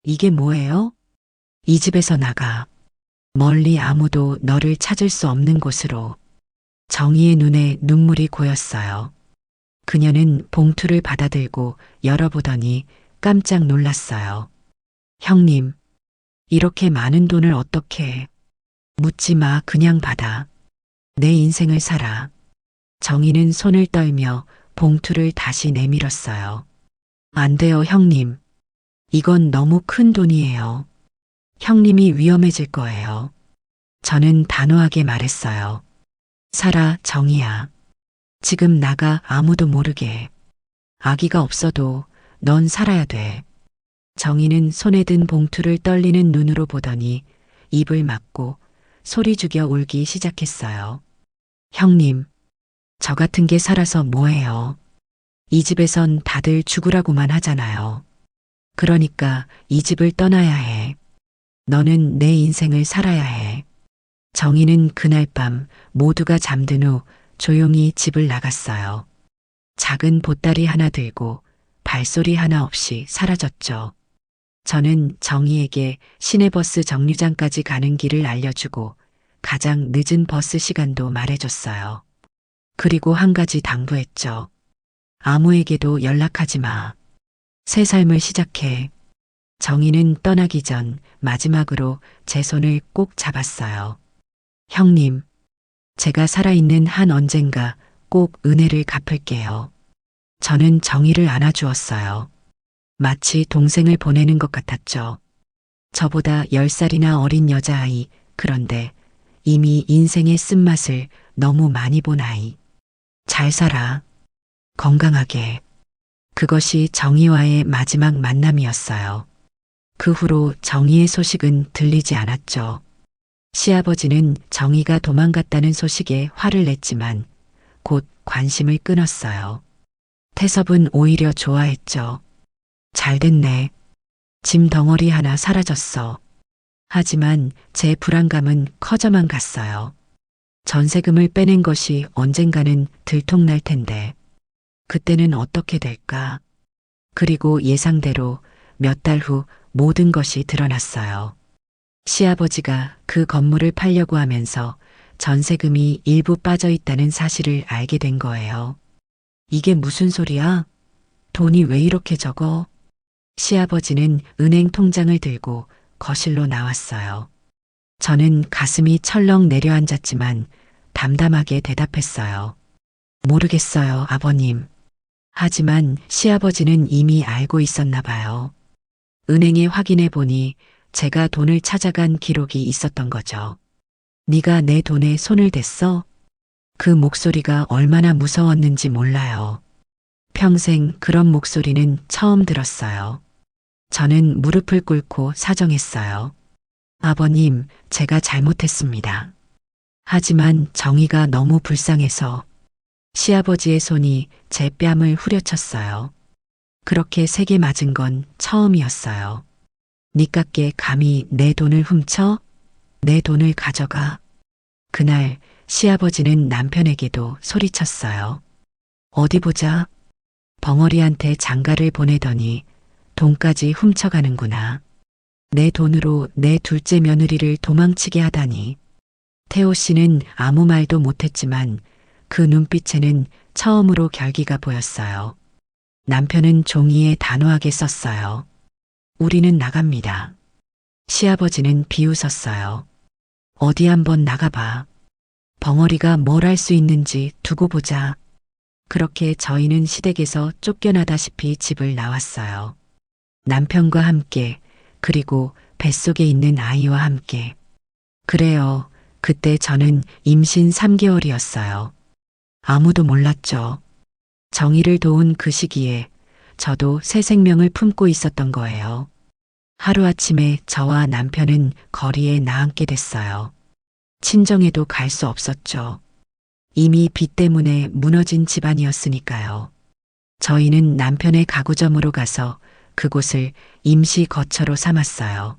이게 뭐예요? 이 집에서 나가. 멀리 아무도 너를 찾을 수 없는 곳으로. 정희의 눈에 눈물이 고였어요. 그녀는 봉투를 받아들고 열어보더니 깜짝 놀랐어요. 형님, 이렇게 많은 돈을 어떻게 해? 묻지 마, 그냥 받아. 내 인생을 살아. 정희는 손을 떨며 봉투를 다시 내밀었어요. 안 돼요, 형님. 이건 너무 큰 돈이에요. 형님이 위험해질 거예요. 저는 단호하게 말했어요. 살아, 정희야. 지금 나가 아무도 모르게. 아기가 없어도 넌 살아야 돼. 정희는 손에 든 봉투를 떨리는 눈으로 보더니 입을 막고 소리 죽여 울기 시작했어요. 형님, 저 같은 게 살아서 뭐해요? 이 집에선 다들 죽으라고만 하잖아요. 그러니까 이 집을 떠나야 해. 너는 내 인생을 살아야 해. 정희는 그날 밤 모두가 잠든 후 조용히 집을 나갔어요. 작은 보따리 하나 들고 발소리 하나 없이 사라졌죠. 저는 정희에게 시내버스 정류장까지 가는 길을 알려주고 가장 늦은 버스 시간도 말해줬어요. 그리고 한 가지 당부했죠. 아무에게도 연락하지 마. 새 삶을 시작해. 정희는 떠나기 전 마지막으로 제 손을 꼭 잡았어요. 형님, 제가 살아있는 한 언젠가 꼭 은혜를 갚을게요. 저는 정희를 안아주었어요. 마치 동생을 보내는 것 같았죠. 저보다 10살이나 어린 여자아이, 그런데 이미 인생의 쓴맛을 너무 많이 본 아이. 잘 살아. 건강하게. 그것이 정희와의 마지막 만남이었어요. 그 후로 정희의 소식은 들리지 않았죠. 시아버지는 정희가 도망갔다는 소식에 화를 냈지만 곧 관심을 끊었어요. 태섭은 오히려 좋아했죠. 잘 됐네. 짐 덩어리 하나 사라졌어. 하지만 제 불안감은 커져만 갔어요. 전세금을 빼낸 것이 언젠가는 들통날 텐데 그때는 어떻게 될까? 그리고 예상대로 몇 달 후 모든 것이 드러났어요. 시아버지가 그 건물을 팔려고 하면서 전세금이 일부 빠져 있다는 사실을 알게 된 거예요. 이게 무슨 소리야? 돈이 왜 이렇게 적어? 시아버지는 은행 통장을 들고 거실로 나왔어요. 저는 가슴이 철렁 내려앉았지만 담담하게 대답했어요. 모르겠어요, 아버님. 하지만 시아버지는 이미 알고 있었나 봐요. 은행에 확인해 보니 제가 돈을 찾아간 기록이 있었던 거죠. 네가 내 돈에 손을 댔어? 그 목소리가 얼마나 무서웠는지 몰라요. 평생 그런 목소리는 처음 들었어요. 저는 무릎을 꿇고 사정했어요. 아버님, 제가 잘못했습니다. 하지만 정의가 너무 불쌍해서 시아버지의 손이 제 뺨을 후려쳤어요. 그렇게 세게 맞은 건 처음이었어요. 니깎게 감히 내 돈을 훔쳐? 내 돈을 가져가. 그날 시아버지는 남편에게도 소리쳤어요. 어디 보자. 벙어리한테 장가를 보내더니 돈까지 훔쳐가는구나. 내 돈으로 내 둘째 며느리를 도망치게 하다니. 태호 씨는 아무 말도 못했지만 그 눈빛에는 처음으로 결기가 보였어요. 남편은 종이에 단호하게 썼어요. 우리는 나갑니다. 시아버지는 비웃었어요. 어디 한번 나가봐. 벙어리가 뭘 할 수 있는지 두고 보자. 그렇게 저희는 시댁에서 쫓겨나다시피 집을 나왔어요. 남편과 함께, 그리고 뱃속에 있는 아이와 함께. 그래요. 그때 저는 임신 3개월이었어요. 아무도 몰랐죠. 정의를 도운 그 시기에 저도 새 생명을 품고 있었던 거예요. 하루아침에 저와 남편은 거리에 나앉게 됐어요. 친정에도 갈 수 없었죠. 이미 빚 때문에 무너진 집안이었으니까요. 저희는 남편의 가구점으로 가서 그곳을 임시 거처로 삼았어요.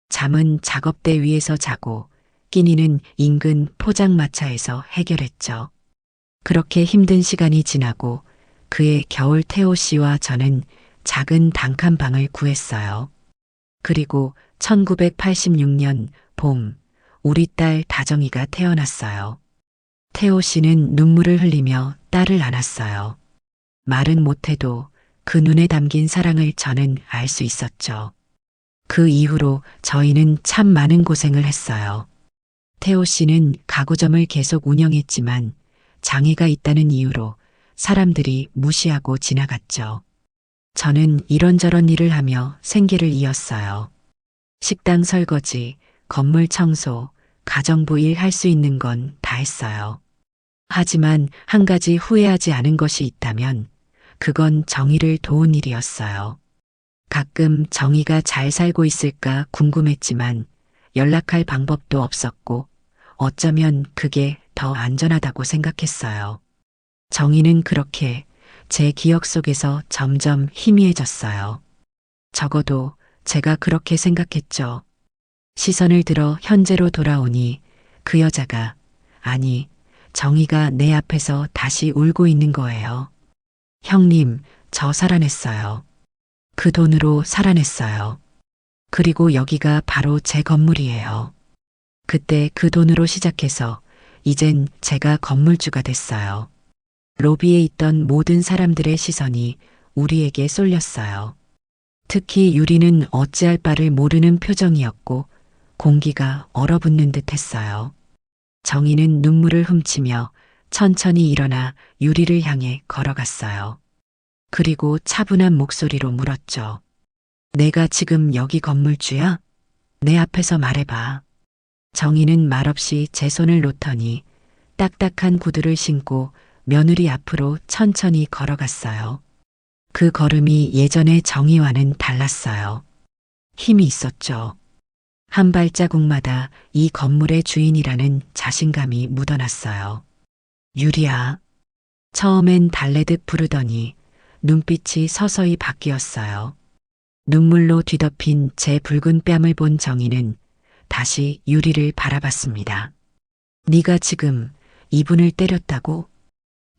잠은 작업대 위에서 자고 끼니는 인근 포장마차에서 해결했죠. 그렇게 힘든 시간이 지나고 그의 겨울 태호 씨와 저는 작은 단칸방을 구했어요. 그리고 1986년 봄, 우리 딸 다정이가 태어났어요. 태호 씨는 눈물을 흘리며 딸을 안았어요. 말은 못해도 그 눈에 담긴 사랑을 저는 알 수 있었죠. 그 이후로 저희는 참 많은 고생을 했어요. 태호 씨는 가구점을 계속 운영했지만 장애가 있다는 이유로 사람들이 무시하고 지나갔죠. 저는 이런저런 일을 하며 생계를 이었어요. 식당 설거지, 건물 청소, 가정부 일 할 수 있는 건 다 했어요. 하지만 한 가지 후회하지 않은 것이 있다면 그건 정의를 도운 일이었어요. 가끔 정의가 잘 살고 있을까 궁금했지만 연락할 방법도 없었고 어쩌면 그게 더 안전하다고 생각했어요. 정의는 그렇게 제 기억 속에서 점점 희미해졌어요. 적어도 제가 그렇게 생각했죠. 시선을 들어 현재로 돌아오니 그 여자가, 아니, 정의가 내 앞에서 다시 울고 있는 거예요. 형님, 저 살아냈어요. 그 돈으로 살아냈어요. 그리고 여기가 바로 제 건물이에요. 그때 그 돈으로 시작해서 이젠 제가 건물주가 됐어요. 로비에 있던 모든 사람들의 시선이 우리에게 쏠렸어요. 특히 유리는 어찌할 바를 모르는 표정이었고 공기가 얼어붙는 듯 했어요. 정희는 눈물을 훔치며 천천히 일어나 유리를 향해 걸어갔어요. 그리고 차분한 목소리로 물었죠. 내가 지금 여기 건물주야? 내 앞에서 말해봐. 정희는 말없이 제 손을 놓더니 딱딱한 구두를 신고 며느리 앞으로 천천히 걸어갔어요. 그 걸음이 예전의 정의와는 달랐어요. 힘이 있었죠. 한 발자국마다 이 건물의 주인이라는 자신감이 묻어났어요. 유리야. 처음엔 달래듯 부르더니 눈빛이 서서히 바뀌었어요. 눈물로 뒤덮인 제 붉은 뺨을 본 정희는 다시 유리를 바라봤습니다. 네가 지금 이분을 때렸다고?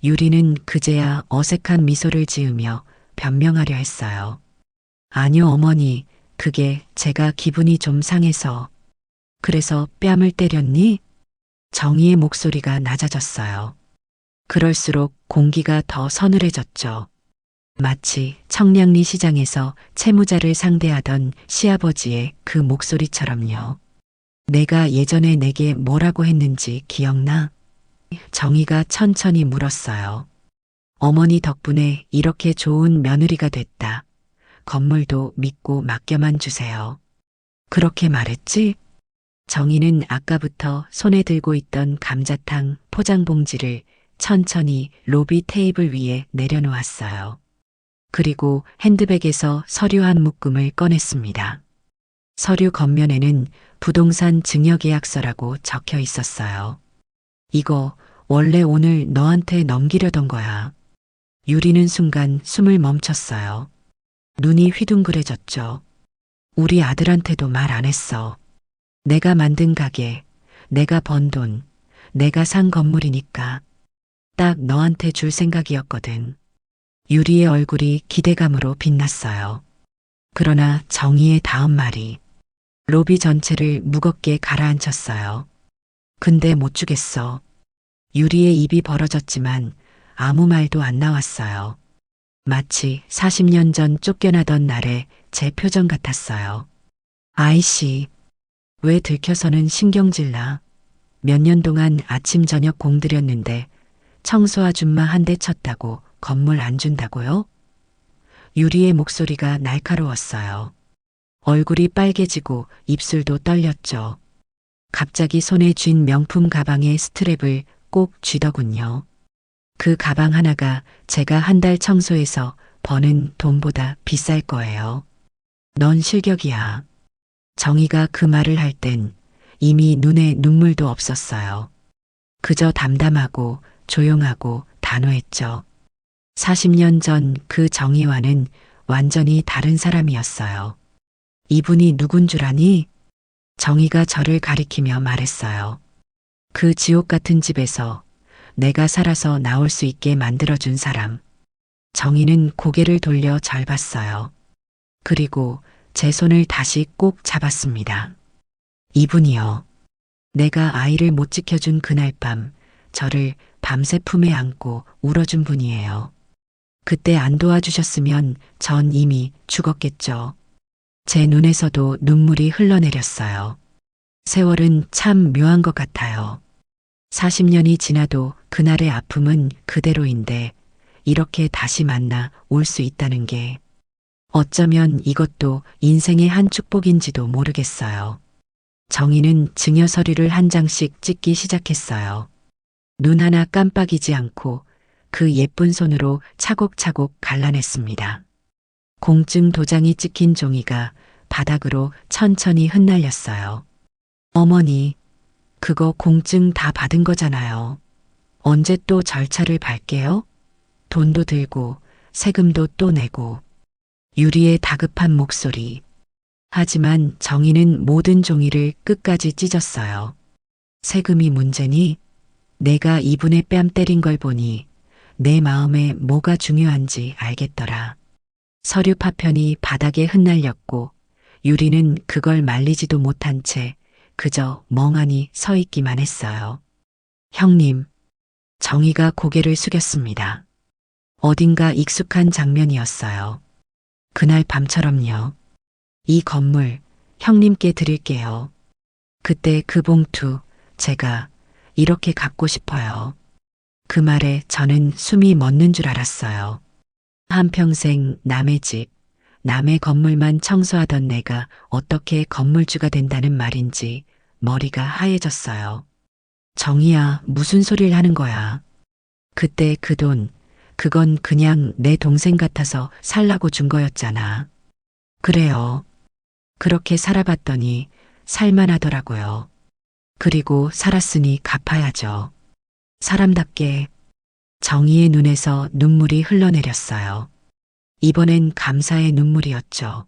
유리는 그제야 어색한 미소를 지으며 변명하려 했어요. 아니요, 어머니. 그게 제가 기분이 좀 상해서. 그래서 뺨을 때렸니? 정희의 목소리가 낮아졌어요. 그럴수록 공기가 더 서늘해졌죠. 마치 청량리 시장에서 채무자를 상대하던 시아버지의 그 목소리처럼요. 내가 예전에 내게 뭐라고 했는지 기억나? 정희가 천천히 물었어요. 어머니 덕분에 이렇게 좋은 며느리가 됐다. 건물도 믿고 맡겨만 주세요. 그렇게 말했지? 정희는 아까부터 손에 들고 있던 감자탕 포장봉지를 천천히 로비 테이블 위에 내려놓았어요. 그리고 핸드백에서 서류 한 묶음을 꺼냈습니다. 서류 겉면에는 부동산 증여계약서라고 적혀 있었어요. 이거 원래 오늘 너한테 넘기려던 거야. 유리는 순간 숨을 멈췄어요. 눈이 휘둥그레졌죠. 우리 아들한테도 말 안 했어. 내가 만든 가게, 내가 번 돈, 내가 산 건물이니까 딱 너한테 줄 생각이었거든. 유리의 얼굴이 기대감으로 빛났어요. 그러나 정희의 다음 말이 로비 전체를 무겁게 가라앉혔어요. 근데 못 주겠어. 유리의 입이 벌어졌지만 아무 말도 안 나왔어요. 마치 40년 전 쫓겨나던 날의 제 표정 같았어요. 아이씨, 왜 들켜서는 신경질나? 몇 년 동안 아침 저녁 공들였는데 청소 아줌마 한 대 쳤다고 건물 안 준다고요? 유리의 목소리가 날카로웠어요. 얼굴이 빨개지고 입술도 떨렸죠. 갑자기 손에 쥔 명품 가방의 스트랩을 꼭 쥐더군요. 그 가방 하나가 제가 한 달 청소해서 버는 돈보다 비쌀 거예요. 넌 실격이야. 정희가 그 말을 할 땐 이미 눈에 눈물도 없었어요. 그저 담담하고 조용하고 단호했죠. 40년 전 그 정희와는 완전히 다른 사람이었어요. 이분이 누군 줄 아니? 정희가 저를 가리키며 말했어요. 그 지옥 같은 집에서 내가 살아서 나올 수 있게 만들어준 사람. 정희는 고개를 돌려 절 봤어요. 그리고 제 손을 다시 꼭 잡았습니다. 이분이요. 내가 아이를 못 지켜준 그날 밤 저를 밤새 품에 안고 울어준 분이에요. 그때 안 도와주셨으면 전 이미 죽었겠죠. 제 눈에서도 눈물이 흘러내렸어요. 세월은 참 묘한 것 같아요. 40년이 지나도 그날의 아픔은 그대로인데 이렇게 다시 만나 올 수 있다는 게 어쩌면 이것도 인생의 한 축복인지도 모르겠어요. 정희는 증여 서류를 한 장씩 찍기 시작했어요. 눈 하나 깜빡이지 않고 그 예쁜 손으로 차곡차곡 갈라냈습니다. 공증 도장이 찍힌 종이가 바닥으로 천천히 흩날렸어요. 어머니, 그거 공증 다 받은 거잖아요. 언제 또 절차를 밟게요? 돈도 들고 세금도 또 내고. 유리의 다급한 목소리. 하지만 정희는 모든 종이를 끝까지 찢었어요. 세금이 문제니? 내가 이분의 뺨 때린 걸 보니 내 마음에 뭐가 중요한지 알겠더라. 서류 파편이 바닥에 흩날렸고 유리는 그걸 말리지도 못한 채 그저 멍하니 서 있기만 했어요. 형님, 정희가 고개를 숙였습니다. 어딘가 익숙한 장면이었어요. 그날 밤처럼요. 이 건물 형님께 드릴게요. 그때 그 봉투 제가 이렇게 갖고 싶어요. 그 말에 저는 숨이 멎는 줄 알았어요. 한평생 남의 집, 남의 건물만 청소하던 내가 어떻게 건물주가 된다는 말인지 머리가 하얘졌어요. 정희야, 무슨 소리를 하는 거야? 그때 그 돈, 그건 그냥 내 동생 같아서 살라고 준 거였잖아. 그래요. 그렇게 살아봤더니 살만하더라고요. 그리고 살았으니 갚아야죠. 사람답게 정의의 눈에서 눈물이 흘러내렸어요. 이번엔 감사의 눈물이었죠.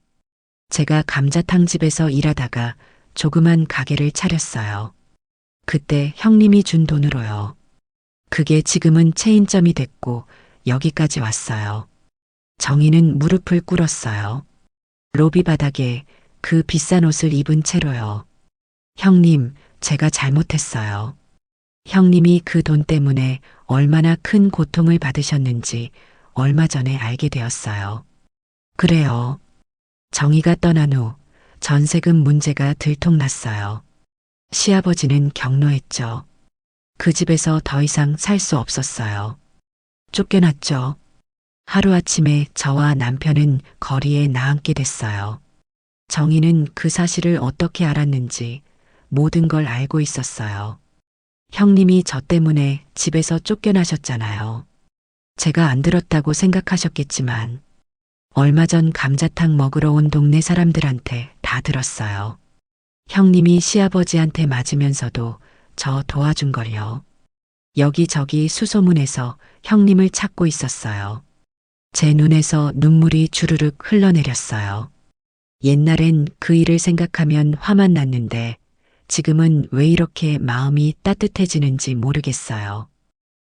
제가 감자탕 집에서 일하다가 조그만 가게를 차렸어요. 그때 형님이 준 돈으로요. 그게 지금은 체인점이 됐고 여기까지 왔어요. 정희는 무릎을 꿇었어요. 로비 바닥에 그 비싼 옷을 입은 채로요. 형님, 제가 잘못했어요. 형님이 그 돈 때문에 얼마나 큰 고통을 받으셨는지 얼마 전에 알게 되었어요. 그래요. 정희가 떠난 후 전세금 문제가 들통났어요. 시아버지는 경로했죠. 그 집에서 더 이상 살 수 없었어요. 쫓겨났죠. 하루아침에 저와 남편은 거리에 나앉게 됐어요. 정희는 그 사실을 어떻게 알았는지 모든 걸 알고 있었어요. 형님이 저 때문에 집에서 쫓겨나셨잖아요. 제가 안 들었다고 생각하셨겠지만 얼마 전 감자탕 먹으러 온 동네 사람들한테 다 들었어요. 형님이 시아버지한테 맞으면서도 저 도와준 걸요. 여기저기 수소문해서 형님을 찾고 있었어요. 제 눈에서 눈물이 주르륵 흘러내렸어요. 옛날엔 그 일을 생각하면 화만 났는데 지금은 왜 이렇게 마음이 따뜻해지는지 모르겠어요.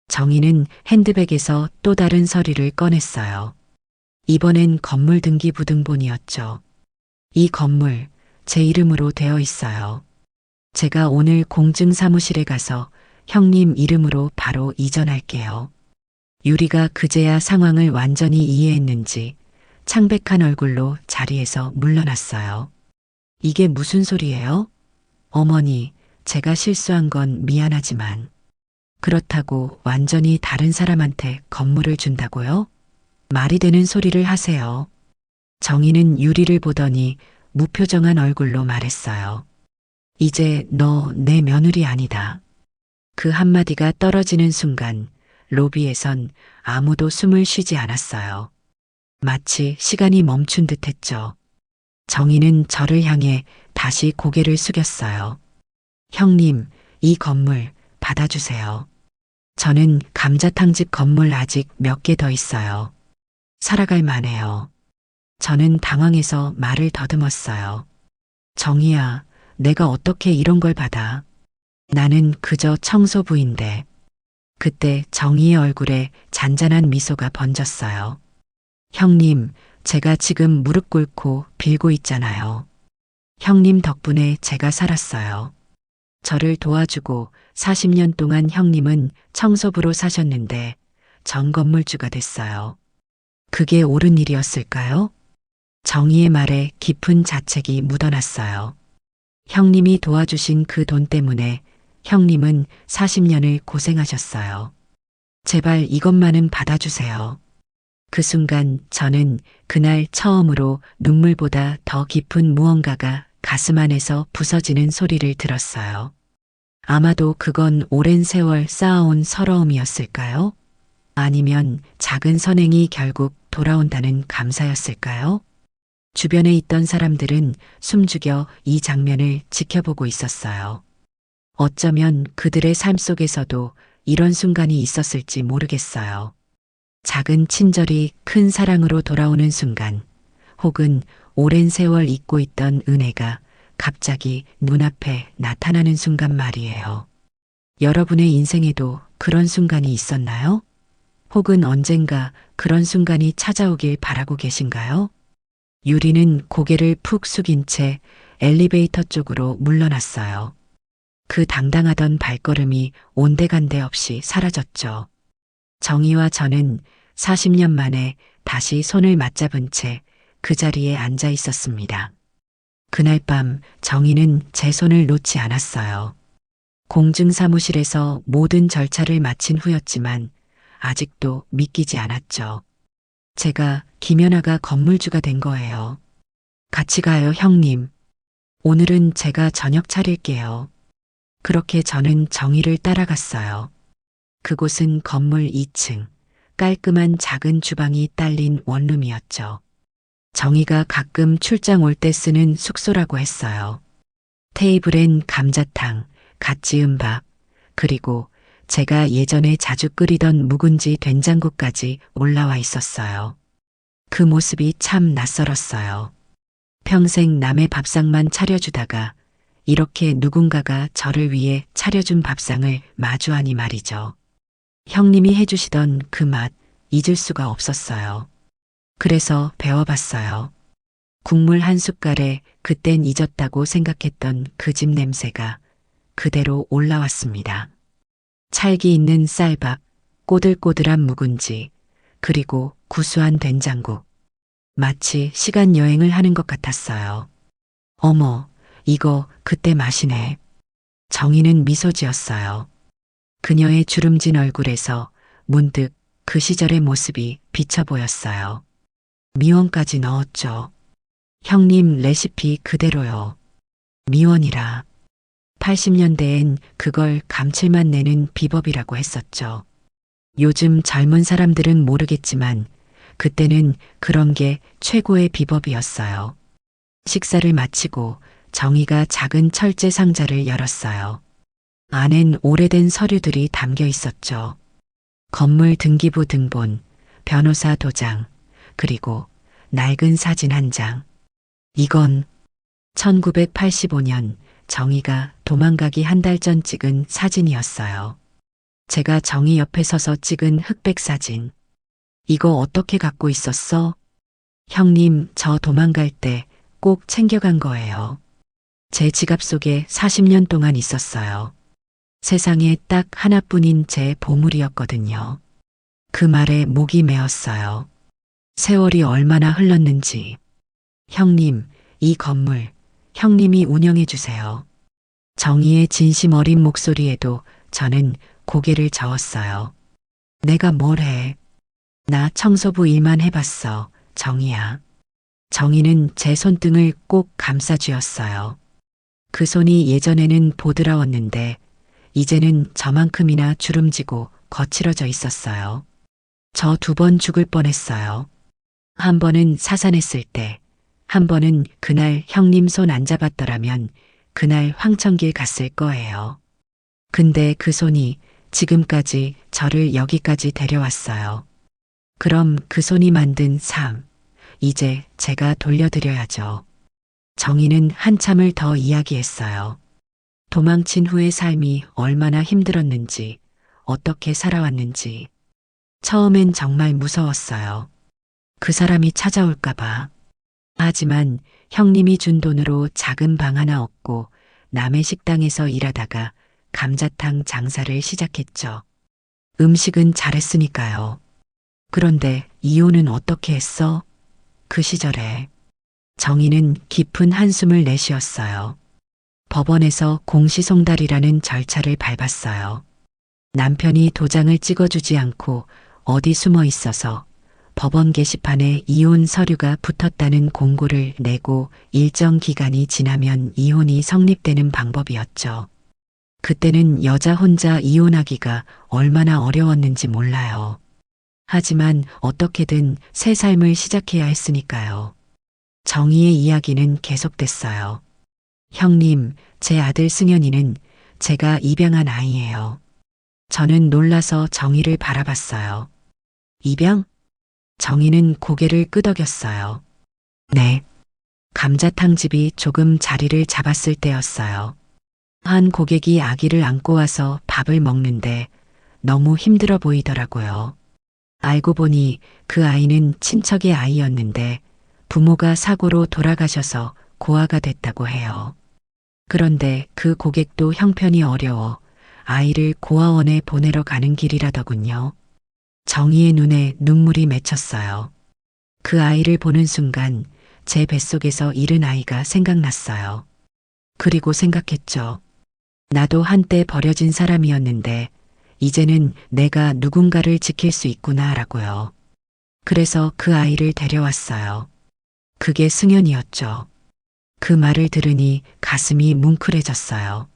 정희는 핸드백에서 또 다른 서류를 꺼냈어요. 이번엔 건물 등기 부등본이었죠. 이 건물 제 이름으로 되어 있어요. 제가 오늘 공증 사무실에 가서 형님 이름으로 바로 이전할게요. 유리가 그제야 상황을 완전히 이해했는지 창백한 얼굴로 자리에서 물러났어요. 이게 무슨 소리예요? 어머니, 제가 실수한 건 미안하지만 그렇다고 완전히 다른 사람한테 건물을 준다고요? 말이 되는 소리를 하세요. 정희는 유리를 보더니 무표정한 얼굴로 말했어요. 이제 너 내 며느리 아니다. 그 한마디가 떨어지는 순간 로비에선 아무도 숨을 쉬지 않았어요. 마치 시간이 멈춘 듯 했죠. 정희는 저를 향해 다시 고개를 숙였어요. 형님, 이 건물 받아주세요. 저는 감자탕집 건물 아직 몇 개 더 있어요. 살아갈 만해요. 저는 당황해서 말을 더듬었어요. 정희야, 내가 어떻게 이런 걸 받아? 나는 그저 청소부인데. 그때 정희의 얼굴에 잔잔한 미소가 번졌어요. 형님, 제가 지금 무릎 꿇고 빌고 있잖아요. 형님 덕분에 제가 살았어요. 저를 도와주고 40년 동안 형님은 청소부로 사셨는데 전 건물주가 됐어요. 그게 옳은 일이었을까요? 정희의 말에 깊은 자책이 묻어났어요. 형님이 도와주신 그 돈 때문에 형님은 40년을 고생하셨어요. 제발 이것만은 받아주세요. 그 순간 저는 그날 처음으로 눈물보다 더 깊은 무언가가 가슴 안에서 부서지는 소리를 들었어요. 아마도 그건 오랜 세월 쌓아온 서러움이었을까요? 아니면 작은 선행이 결국 돌아온다는 감사였을까요? 주변에 있던 사람들은 숨죽여 이 장면을 지켜보고 있었어요. 어쩌면 그들의 삶 속에서도 이런 순간이 있었을지 모르겠어요. 작은 친절이 큰 사랑으로 돌아오는 순간, 혹은 오랜 세월 잊고 있던 은혜가 갑자기 눈앞에 나타나는 순간 말이에요. 여러분의 인생에도 그런 순간이 있었나요? 혹은 언젠가 그런 순간이 찾아오길 바라고 계신가요? 유리는 고개를 푹 숙인 채 엘리베이터 쪽으로 물러났어요. 그 당당하던 발걸음이 온데간데 없이 사라졌죠. 정희와 저는 40년 만에 다시 손을 맞잡은 채 그 자리에 앉아 있었습니다. 그날 밤 정희는 제 손을 놓지 않았어요. 공증사무실에서 모든 절차를 마친 후였지만 아직도 믿기지 않았죠. 제가 김연아가 건물주가 된 거예요. 같이 가요, 형님. 오늘은 제가 저녁 차릴게요. 그렇게 저는 정희를 따라갔어요. 그곳은 건물 2층, 깔끔한 작은 주방이 딸린 원룸이었죠. 정희가 가끔 출장 올 때 쓰는 숙소라고 했어요. 테이블엔 감자탕, 갓 지은 밥, 그리고 제가 예전에 자주 끓이던 묵은지 된장국까지 올라와 있었어요. 그 모습이 참 낯설었어요. 평생 남의 밥상만 차려주다가 이렇게 누군가가 저를 위해 차려준 밥상을 마주하니 말이죠. 형님이 해주시던 그 맛 잊을 수가 없었어요. 그래서 배워봤어요. 국물 한 숟갈에 그땐 잊었다고 생각했던 그 집 냄새가 그대로 올라왔습니다. 찰기 있는 쌀밥, 꼬들꼬들한 묵은지, 그리고 구수한 된장국. 마치 시간 여행을 하는 것 같았어요. 어머, 이거 그때 맛이네. 정희는 미소 지었어요. 그녀의 주름진 얼굴에서 문득 그 시절의 모습이 비쳐 보였어요. 미원까지 넣었죠. 형님 레시피 그대로요. 미원이라. 80년대엔 그걸 감칠맛 내는 비법이라고 했었죠. 요즘 젊은 사람들은 모르겠지만 그때는 그런 게 최고의 비법이었어요. 식사를 마치고 정희가 작은 철제 상자를 열었어요. 안엔 오래된 서류들이 담겨 있었죠. 건물 등기부 등본, 변호사 도장, 그리고 낡은 사진 한 장. 이건 1985년 정희가 도망가기 한 달 전 찍은 사진이었어요. 제가 정희 옆에 서서 찍은 흑백 사진. 이거 어떻게 갖고 있었어? 형님, 저 도망갈 때 꼭 챙겨간 거예요. 제 지갑 속에 40년 동안 있었어요. 세상에 딱 하나뿐인 제 보물이었거든요. 그 말에 목이 메었어요. 세월이 얼마나 흘렀는지. 형님, 이 건물, 형님이 운영해 주세요. 정희의 진심 어린 목소리에도 저는 고개를 저었어요. 내가 뭘 해? 나 청소부 일만 해봤어, 정희야. 정희는 제 손등을 꼭 감싸쥐었어요. 그 손이 예전에는 보드라웠는데 이제는 저만큼이나 주름지고 거칠어져 있었어요. 저 2번 죽을 뻔했어요. 한 번은 사산했을 때, 한 번은 그날 형님 손 안 잡았더라면 그날 황천길 갔을 거예요. 근데 그 손이 지금까지 저를 여기까지 데려왔어요. 그럼 그 손이 만든 삶, 이제 제가 돌려드려야죠. 정희는 한참을 더 이야기했어요. 도망친 후의 삶이 얼마나 힘들었는지, 어떻게 살아왔는지. 처음엔 정말 무서웠어요. 그 사람이 찾아올까봐. 하지만 형님이 준 돈으로 작은 방 하나 얻고 남의 식당에서 일하다가 감자탕 장사를 시작했죠. 음식은 잘했으니까요. 그런데 이혼은 어떻게 했어? 그 시절에 정희는 깊은 한숨을 내쉬었어요. 법원에서 공시송달이라는 절차를 밟았어요. 남편이 도장을 찍어주지 않고 어디 숨어 있어서 법원 게시판에 이혼 서류가 붙었다는 공고를 내고 일정 기간이 지나면 이혼이 성립되는 방법이었죠. 그때는 여자 혼자 이혼하기가 얼마나 어려웠는지 몰라요. 하지만 어떻게든 새 삶을 시작해야 했으니까요. 정희의 이야기는 계속됐어요. 형님, 제 아들 승현이는 제가 입양한 아이예요. 저는 놀라서 정희를 바라봤어요. 입양? 정희는 고개를 끄덕였어요. 네. 감자탕집이 조금 자리를 잡았을 때였어요. 한 고객이 아기를 안고 와서 밥을 먹는데 너무 힘들어 보이더라고요. 알고 보니 그 아이는 친척의 아이였는데 부모가 사고로 돌아가셔서 고아가 됐다고 해요. 그런데 그 고객도 형편이 어려워 아이를 고아원에 보내러 가는 길이라더군요. 정희의 눈에 눈물이 맺혔어요. 그 아이를 보는 순간 제 뱃속에서 잃은 아이가 생각났어요. 그리고 생각했죠. 나도 한때 버려진 사람이었는데 이제는 내가 누군가를 지킬 수 있구나라고요. 그래서 그 아이를 데려왔어요. 그게 승현이었죠. 그 말을 들으니 가슴이 뭉클해졌어요.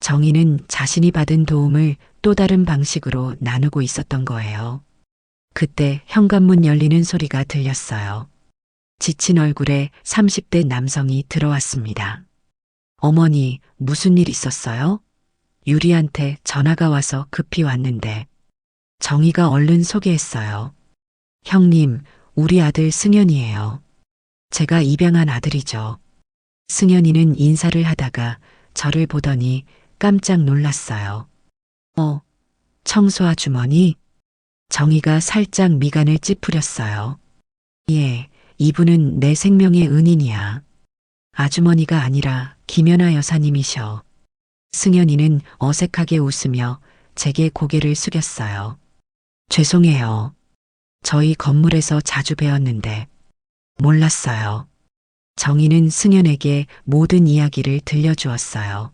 정희는 자신이 받은 도움을 또 다른 방식으로 나누고 있었던 거예요. 그때 현관문 열리는 소리가 들렸어요. 지친 얼굴에 30대 남성이 들어왔습니다. 어머니, 무슨 일 있었어요? 유리한테 전화가 와서 급히 왔는데. 정희가 얼른 소개했어요. 형님, 우리 아들 승현이에요. 제가 입양한 아들이죠. 승현이는 인사를 하다가 저를 보더니 깜짝 놀랐어요. 청소 아주머니? 정희가 살짝 미간을 찌푸렸어요. 예, 이분은 내 생명의 은인이야. 아주머니가 아니라 김연아 여사님이셔. 승현이는 어색하게 웃으며 제게 고개를 숙였어요. 죄송해요. 저희 건물에서 자주 뵈었는데 몰랐어요. 정희는 승현에게 모든 이야기를 들려주었어요.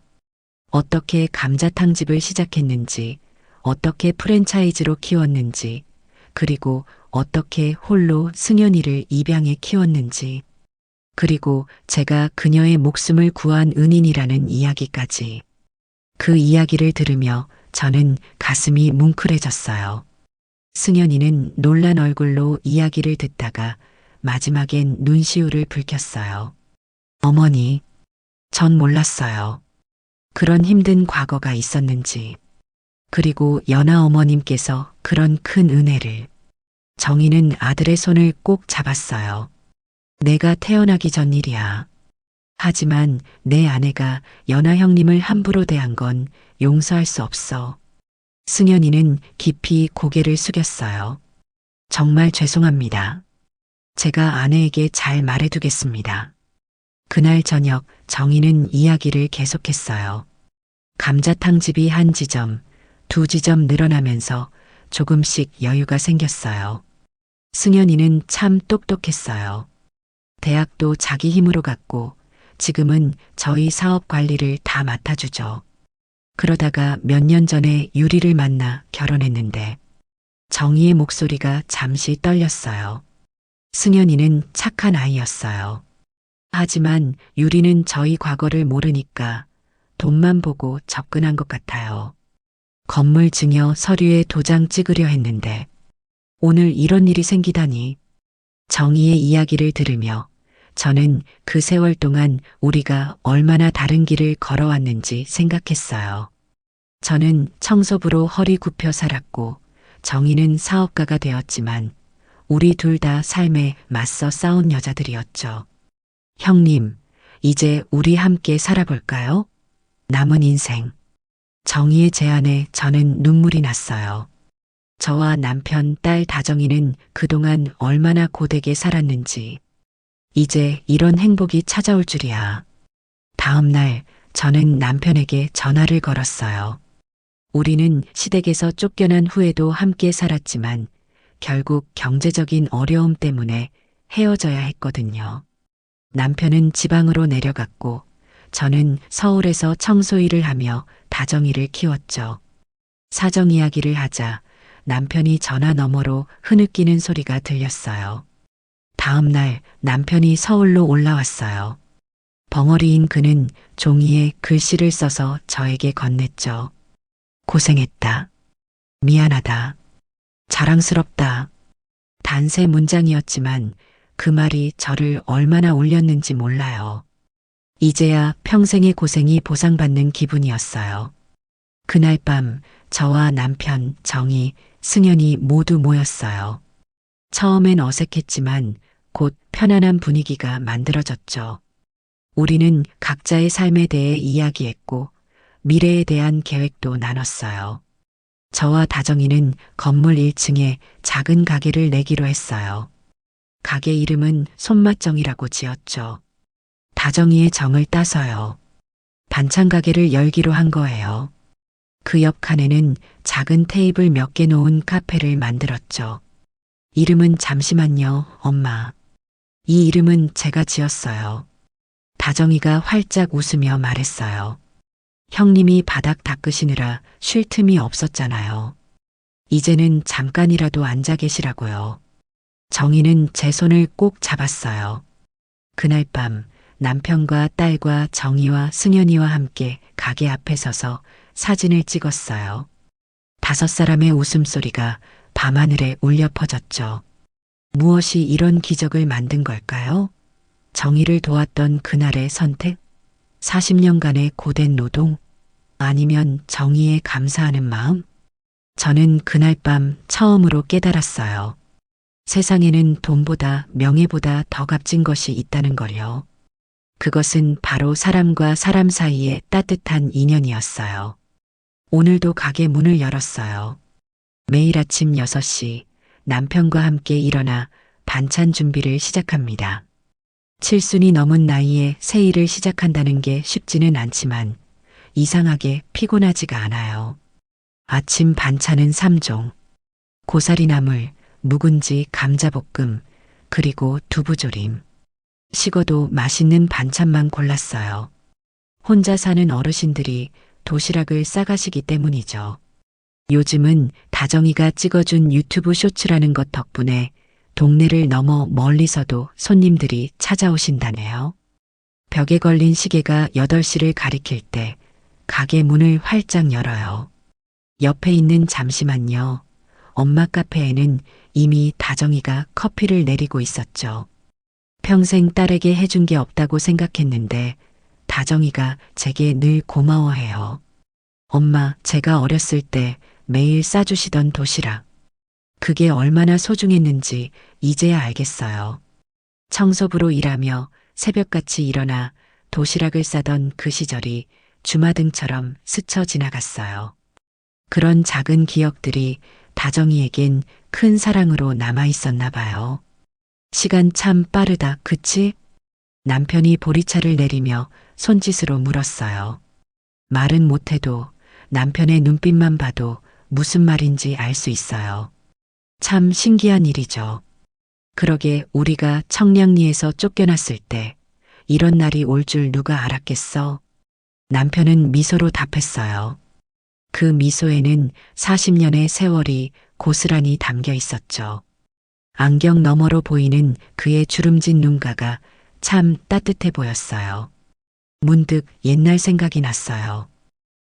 어떻게 감자탕집을 시작했는지, 어떻게 프랜차이즈로 키웠는지, 그리고 어떻게 홀로 승현이를 입양해 키웠는지, 그리고 제가 그녀의 목숨을 구한 은인이라는 이야기까지. 그 이야기를 들으며 저는 가슴이 뭉클해졌어요. 승현이는 놀란 얼굴로 이야기를 듣다가 마지막엔 눈시울을 붉혔어요. 어머니, 전 몰랐어요. 그런 힘든 과거가 있었는지. 그리고 연아 어머님께서 그런 큰 은혜를. 정희는 아들의 손을 꼭 잡았어요. 내가 태어나기 전 일이야. 하지만 내 아내가 연아 형님을 함부로 대한 건 용서할 수 없어. 승현이는 깊이 고개를 숙였어요. 정말 죄송합니다. 제가 아내에게 잘 말해두겠습니다. 그날 저녁 정희는 이야기를 계속했어요. 감자탕 집이 한 지점, 두 지점 늘어나면서 조금씩 여유가 생겼어요. 승현이는 참 똑똑했어요. 대학도 자기 힘으로 갔고 지금은 저희 사업 관리를 다 맡아주죠. 그러다가 몇 년 전에 유리를 만나 결혼했는데 정희의 목소리가 잠시 떨렸어요. 승현이는 착한 아이였어요. 하지만 유리는 저희 과거를 모르니까 돈만 보고 접근한 것 같아요. 건물 증여 서류에 도장 찍으려 했는데 오늘 이런 일이 생기다니. 정희의 이야기를 들으며 저는 그 세월 동안 우리가 얼마나 다른 길을 걸어왔는지 생각했어요. 저는 청소부로 허리 굽혀 살았고 정희는 사업가가 되었지만 우리 둘 다 삶에 맞서 싸운 여자들이었죠. 형님, 이제 우리 함께 살아볼까요? 남은 인생. 정희의 제안에 저는 눈물이 났어요. 저와 남편, 딸 다정이는 그동안 얼마나 고되게 살았는지. 이제 이런 행복이 찾아올 줄이야. 다음 날 저는 남편에게 전화를 걸었어요. 우리는 시댁에서 쫓겨난 후에도 함께 살았지만 결국 경제적인 어려움 때문에 헤어져야 했거든요. 남편은 지방으로 내려갔고 저는 서울에서 청소 일을 하며 다정이를 키웠죠. 사정 이야기를 하자 남편이 전화 너머로 흐느끼는 소리가 들렸어요. 다음 날 남편이 서울로 올라왔어요. 벙어리인 그는 종이에 글씨를 써서 저에게 건넸죠. 고생했다. 미안하다. 자랑스럽다. 단 세 문장이었지만 그 말이 저를 얼마나 울렸는지 몰라요. 이제야 평생의 고생이 보상받는 기분이었어요. 그날 밤 저와 남편, 정희, 승현이 모두 모였어요. 처음엔 어색했지만 곧 편안한 분위기가 만들어졌죠. 우리는 각자의 삶에 대해 이야기했고 미래에 대한 계획도 나눴어요. 저와 다정이는 건물 1층에 작은 가게를 내기로 했어요. 가게 이름은 손맛정이라고 지었죠. 다정이의 정을 따서요. 반찬 가게를 열기로 한 거예요. 그 옆 칸에는 작은 테이블 몇 개 놓은 카페를 만들었죠. 이름은 잠시만요, 엄마. 이 이름은 제가 지었어요. 다정이가 활짝 웃으며 말했어요. 형님이 바닥 닦으시느라 쉴 틈이 없었잖아요. 이제는 잠깐이라도 앉아 계시라고요. 정희는 제 손을 꼭 잡았어요. 그날 밤 남편과 딸과 정희와 승현이와 함께 가게 앞에 서서 사진을 찍었어요. 5사람의 웃음소리가 밤하늘에 울려 퍼졌죠. 무엇이 이런 기적을 만든 걸까요? 정희를 도왔던 그날의 선택? 40년간의 고된 노동? 아니면 정희에 감사하는 마음? 저는 그날 밤 처음으로 깨달았어요. 세상에는 돈보다 명예보다 더 값진 것이 있다는 걸요. 그것은 바로 사람과 사람 사이의 따뜻한 인연이었어요. 오늘도 가게 문을 열었어요. 매일 아침 6시 남편과 함께 일어나 반찬 준비를 시작합니다. 칠순이 넘은 나이에 새 일을 시작한다는 게 쉽지는 않지만 이상하게 피곤하지가 않아요. 아침 반찬은 3종. 고사리 나물, 묵은지, 감자볶음, 그리고 두부조림. 식어도 맛있는 반찬만 골랐어요. 혼자 사는 어르신들이 도시락을 싸가시기 때문이죠. 요즘은 다정이가 찍어준 유튜브 쇼츠라는 것 덕분에 동네를 넘어 멀리서도 손님들이 찾아오신다네요. 벽에 걸린 시계가 8시를 가리킬 때 가게 문을 활짝 열어요. 옆에 있는 잠시만요. 엄마 카페에는 이미 다정이가 커피를 내리고 있었죠. 평생 딸에게 해준 게 없다고 생각했는데 다정이가 제게 늘 고마워해요. 엄마, 제가 어렸을 때 매일 싸주시던 도시락. 그게 얼마나 소중했는지 이제야 알겠어요. 청소부로 일하며 새벽같이 일어나 도시락을 싸던 그 시절이 주마등처럼 스쳐 지나갔어요. 그런 작은 기억들이 다정이에겐 큰 사랑으로 남아 있었나 봐요. 시간 참 빠르다, 그치? 남편이 보리차를 내리며 손짓으로 물었어요. 말은 못해도 남편의 눈빛만 봐도 무슨 말인지 알 수 있어요. 참 신기한 일이죠. 그러게 우리가 청량리에서 쫓겨났을 때 이런 날이 올 줄 누가 알았겠어? 남편은 미소로 답했어요. 그 미소에는 40년의 세월이 고스란히 담겨 있었죠. 안경 너머로 보이는 그의 주름진 눈가가 참 따뜻해 보였어요. 문득 옛날 생각이 났어요.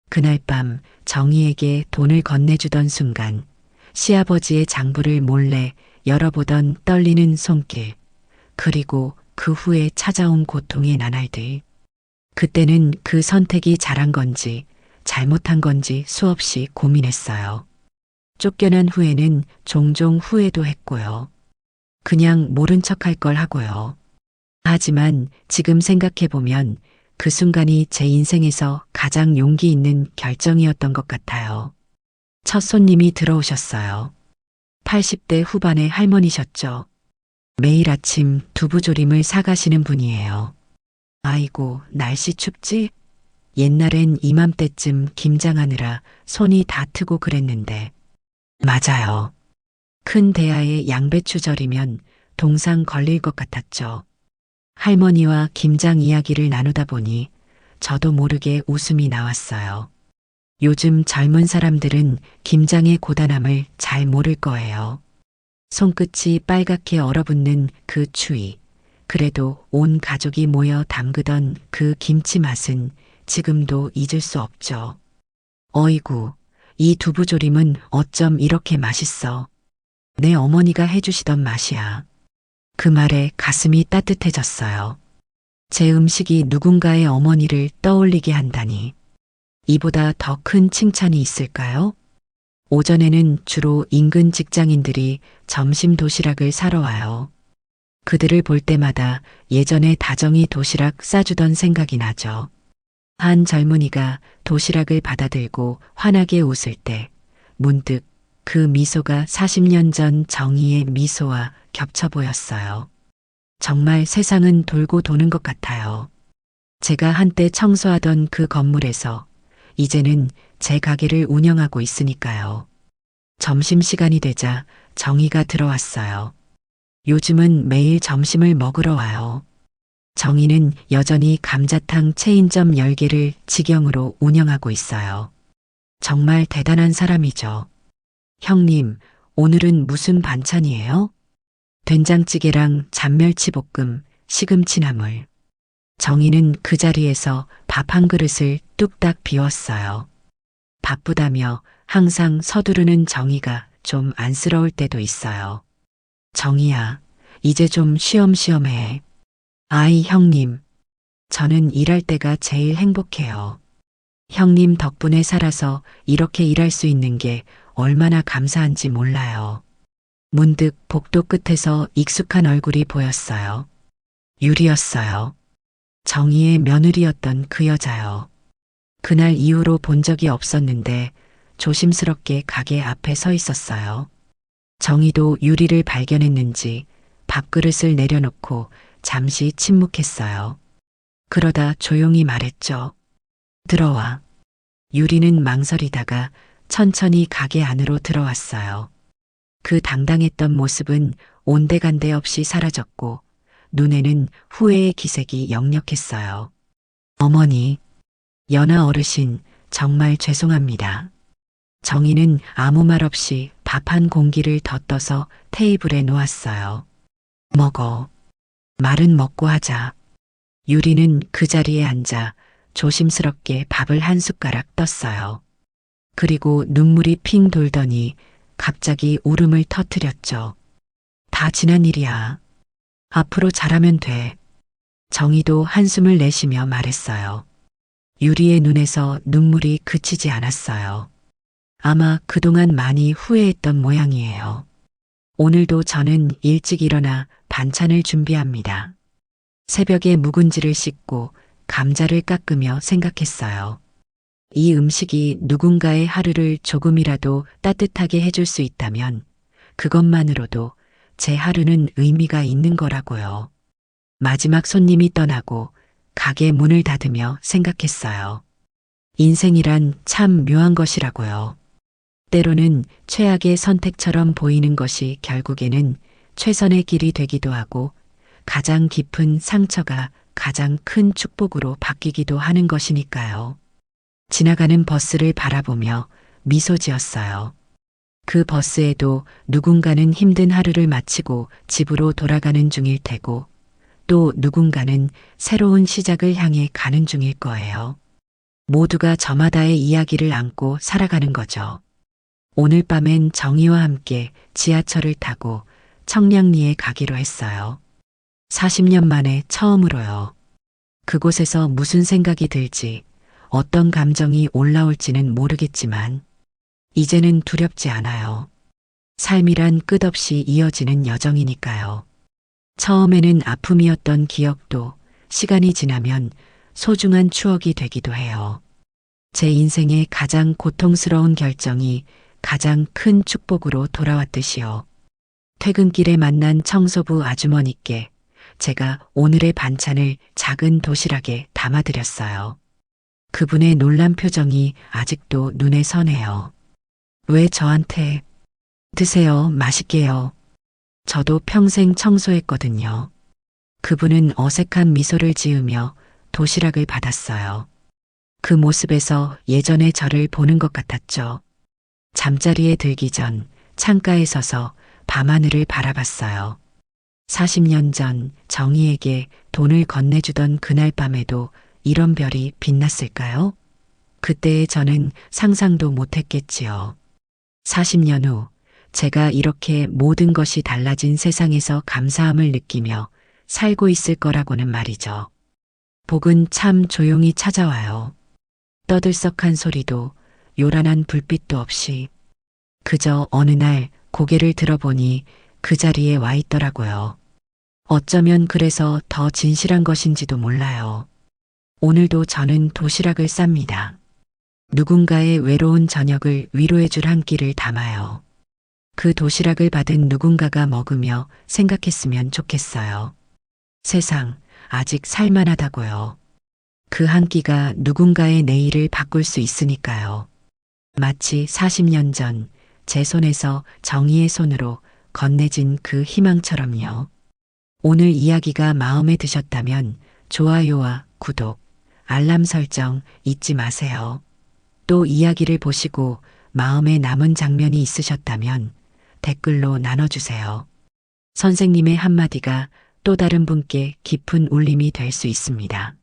그날 밤 정희에게 돈을 건네주던 순간 시아버지의 장부를 몰래 열어보던 떨리는 손길, 그리고 그 후에 찾아온 고통의 나날들. 그때는 그 선택이 잘한 건지 잘못한 건지 수없이 고민했어요. 쫓겨난 후에는 종종 후회도 했고요. 그냥 모른 척할 걸 하고요. 하지만 지금 생각해보면 그 순간이 제 인생에서 가장 용기 있는 결정이었던 것 같아요. 첫 손님이 들어오셨어요. 80대 후반의 할머니셨죠. 매일 아침 두부조림을 사가시는 분이에요. 아이고, 날씨 춥지? 옛날엔 이맘때쯤 김장하느라 손이 다 트고 그랬는데. 맞아요. 큰 대야에 양배추 절이면 동상 걸릴 것 같았죠. 할머니와 김장 이야기를 나누다 보니 저도 모르게 웃음이 나왔어요. 요즘 젊은 사람들은 김장의 고단함을 잘 모를 거예요. 손끝이 빨갛게 얼어붙는 그 추위. 그래도 온 가족이 모여 담그던 그 김치 맛은 지금도 잊을 수 없죠. 어이구, 이 두부조림은 어쩜 이렇게 맛있어. 내 어머니가 해주시던 맛이야. 그 말에 가슴이 따뜻해졌어요. 제 음식이 누군가의 어머니를 떠올리게 한다니. 이보다 더 큰 칭찬이 있을까요? 오전에는 주로 인근 직장인들이 점심 도시락을 사러 와요. 그들을 볼 때마다 예전에 다정이 도시락 싸주던 생각이 나죠. 한 젊은이가 도시락을 받아들고 환하게 웃을 때 문득 그 미소가 40년 전 정희의 미소와 겹쳐 보였어요. 정말 세상은 돌고 도는 것 같아요. 제가 한때 청소하던 그 건물에서 이제는 제 가게를 운영하고 있으니까요. 점심시간이 되자 정희가 들어왔어요. 요즘은 매일 점심을 먹으러 와요. 정희는 여전히 감자탕 체인점 10개를 직영으로 운영하고 있어요. 정말 대단한 사람이죠. 형님, 오늘은 무슨 반찬이에요? 된장찌개랑 잔멸치볶음, 시금치나물. 정희는 그 자리에서 밥 한 그릇을 뚝딱 비웠어요. 바쁘다며 항상 서두르는 정희가 좀 안쓰러울 때도 있어요. 정희야, 이제 좀 쉬엄쉬엄 해. 아이 형님, 저는 일할 때가 제일 행복해요. 형님 덕분에 살아서 이렇게 일할 수 있는 게 얼마나 감사한지 몰라요. 문득 복도 끝에서 익숙한 얼굴이 보였어요. 유리였어요. 정희의 며느리였던 그 여자요. 그날 이후로 본 적이 없었는데 조심스럽게 가게 앞에 서 있었어요. 정희도 유리를 발견했는지 밥그릇을 내려놓고 잠시 침묵했어요. 그러다 조용히 말했죠. 들어와. 유리는 망설이다가 천천히 가게 안으로 들어왔어요. 그 당당했던 모습은 온데간데 없이 사라졌고 눈에는 후회의 기색이 역력했어요. 어머니, 연하 어르신, 정말 죄송합니다. 정희는 아무 말 없이 밥 한 공기를 더 떠서 테이블에 놓았어요. 먹어. 말은 먹고 하자. 유리는 그 자리에 앉아 조심스럽게 밥을 한 숟가락 떴어요. 그리고 눈물이 핑 돌더니 갑자기 울음을 터뜨렸죠. 다 지난 일이야. 앞으로 잘하면 돼. 정희도 한숨을 내쉬며 말했어요. 유리의 눈에서 눈물이 그치지 않았어요. 아마 그동안 많이 후회했던 모양이에요. 오늘도 저는 일찍 일어나 반찬을 준비합니다. 새벽에 묵은지를 씻고 감자를 깎으며 생각했어요. 이 음식이 누군가의 하루를 조금이라도 따뜻하게 해줄 수 있다면 그것만으로도 제 하루는 의미가 있는 거라고요. 마지막 손님이 떠나고 가게 문을 닫으며 생각했어요. 인생이란 참 묘한 것이라고요. 때로는 최악의 선택처럼 보이는 것이 결국에는 최선의 길이 되기도 하고 가장 깊은 상처가 가장 큰 축복으로 바뀌기도 하는 것이니까요. 지나가는 버스를 바라보며 미소 지었어요. 그 버스에도 누군가는 힘든 하루를 마치고 집으로 돌아가는 중일 테고 또 누군가는 새로운 시작을 향해 가는 중일 거예요. 모두가 저마다의 이야기를 안고 살아가는 거죠. 오늘 밤엔 정희와 함께 지하철을 타고 청량리에 가기로 했어요. 40년 만에 처음으로요. 그곳에서 무슨 생각이 들지, 어떤 감정이 올라올지는 모르겠지만 이제는 두렵지 않아요. 삶이란 끝없이 이어지는 여정이니까요. 처음에는 아픔이었던 기억도 시간이 지나면 소중한 추억이 되기도 해요. 제 인생의 가장 고통스러운 결정이 가장 큰 축복으로 돌아왔듯이요. 퇴근길에 만난 청소부 아주머니께 제가 오늘의 반찬을 작은 도시락에 담아드렸어요. 그분의 놀란 표정이 아직도 눈에 선해요. 왜 저한테? 드세요, 맛있게요. 저도 평생 청소했거든요. 그분은 어색한 미소를 지으며 도시락을 받았어요. 그 모습에서 예전의 저를 보는 것 같았죠. 잠자리에 들기 전 창가에 서서 밤하늘을 바라봤어요. 40년 전 정희에게 돈을 건네주던 그날 밤에도 이런 별이 빛났을까요? 그때의 저는 상상도 못했겠지요. 40년 후 제가 이렇게 모든 것이 달라진 세상에서 감사함을 느끼며 살고 있을 거라고는 말이죠. 복은 참 조용히 찾아와요. 떠들썩한 소리도 요란한 불빛도 없이 그저 어느 날 고개를 들어보니 그 자리에 와 있더라고요. 어쩌면 그래서 더 진실한 것인지도 몰라요. 오늘도 저는 도시락을 쌉니다. 누군가의 외로운 저녁을 위로해줄 한 끼를 담아요. 그 도시락을 받은 누군가가 먹으며 생각했으면 좋겠어요. 세상 아직 살만하다고요. 그 한 끼가 누군가의 내일을 바꿀 수 있으니까요. 마치 40년 전 제 손에서 정희의 손으로 건네진 그 희망처럼요. 오늘 이야기가 마음에 드셨다면 좋아요와 구독, 알람 설정 잊지 마세요. 또 이야기를 보시고 마음에 남은 장면이 있으셨다면 댓글로 나눠주세요. 선생님의 한마디가 또 다른 분께 깊은 울림이 될 수 있습니다.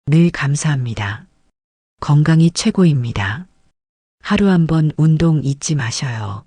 늘 감사합니다. 건강이 최고입니다. 하루 한 번 운동 잊지 마셔요.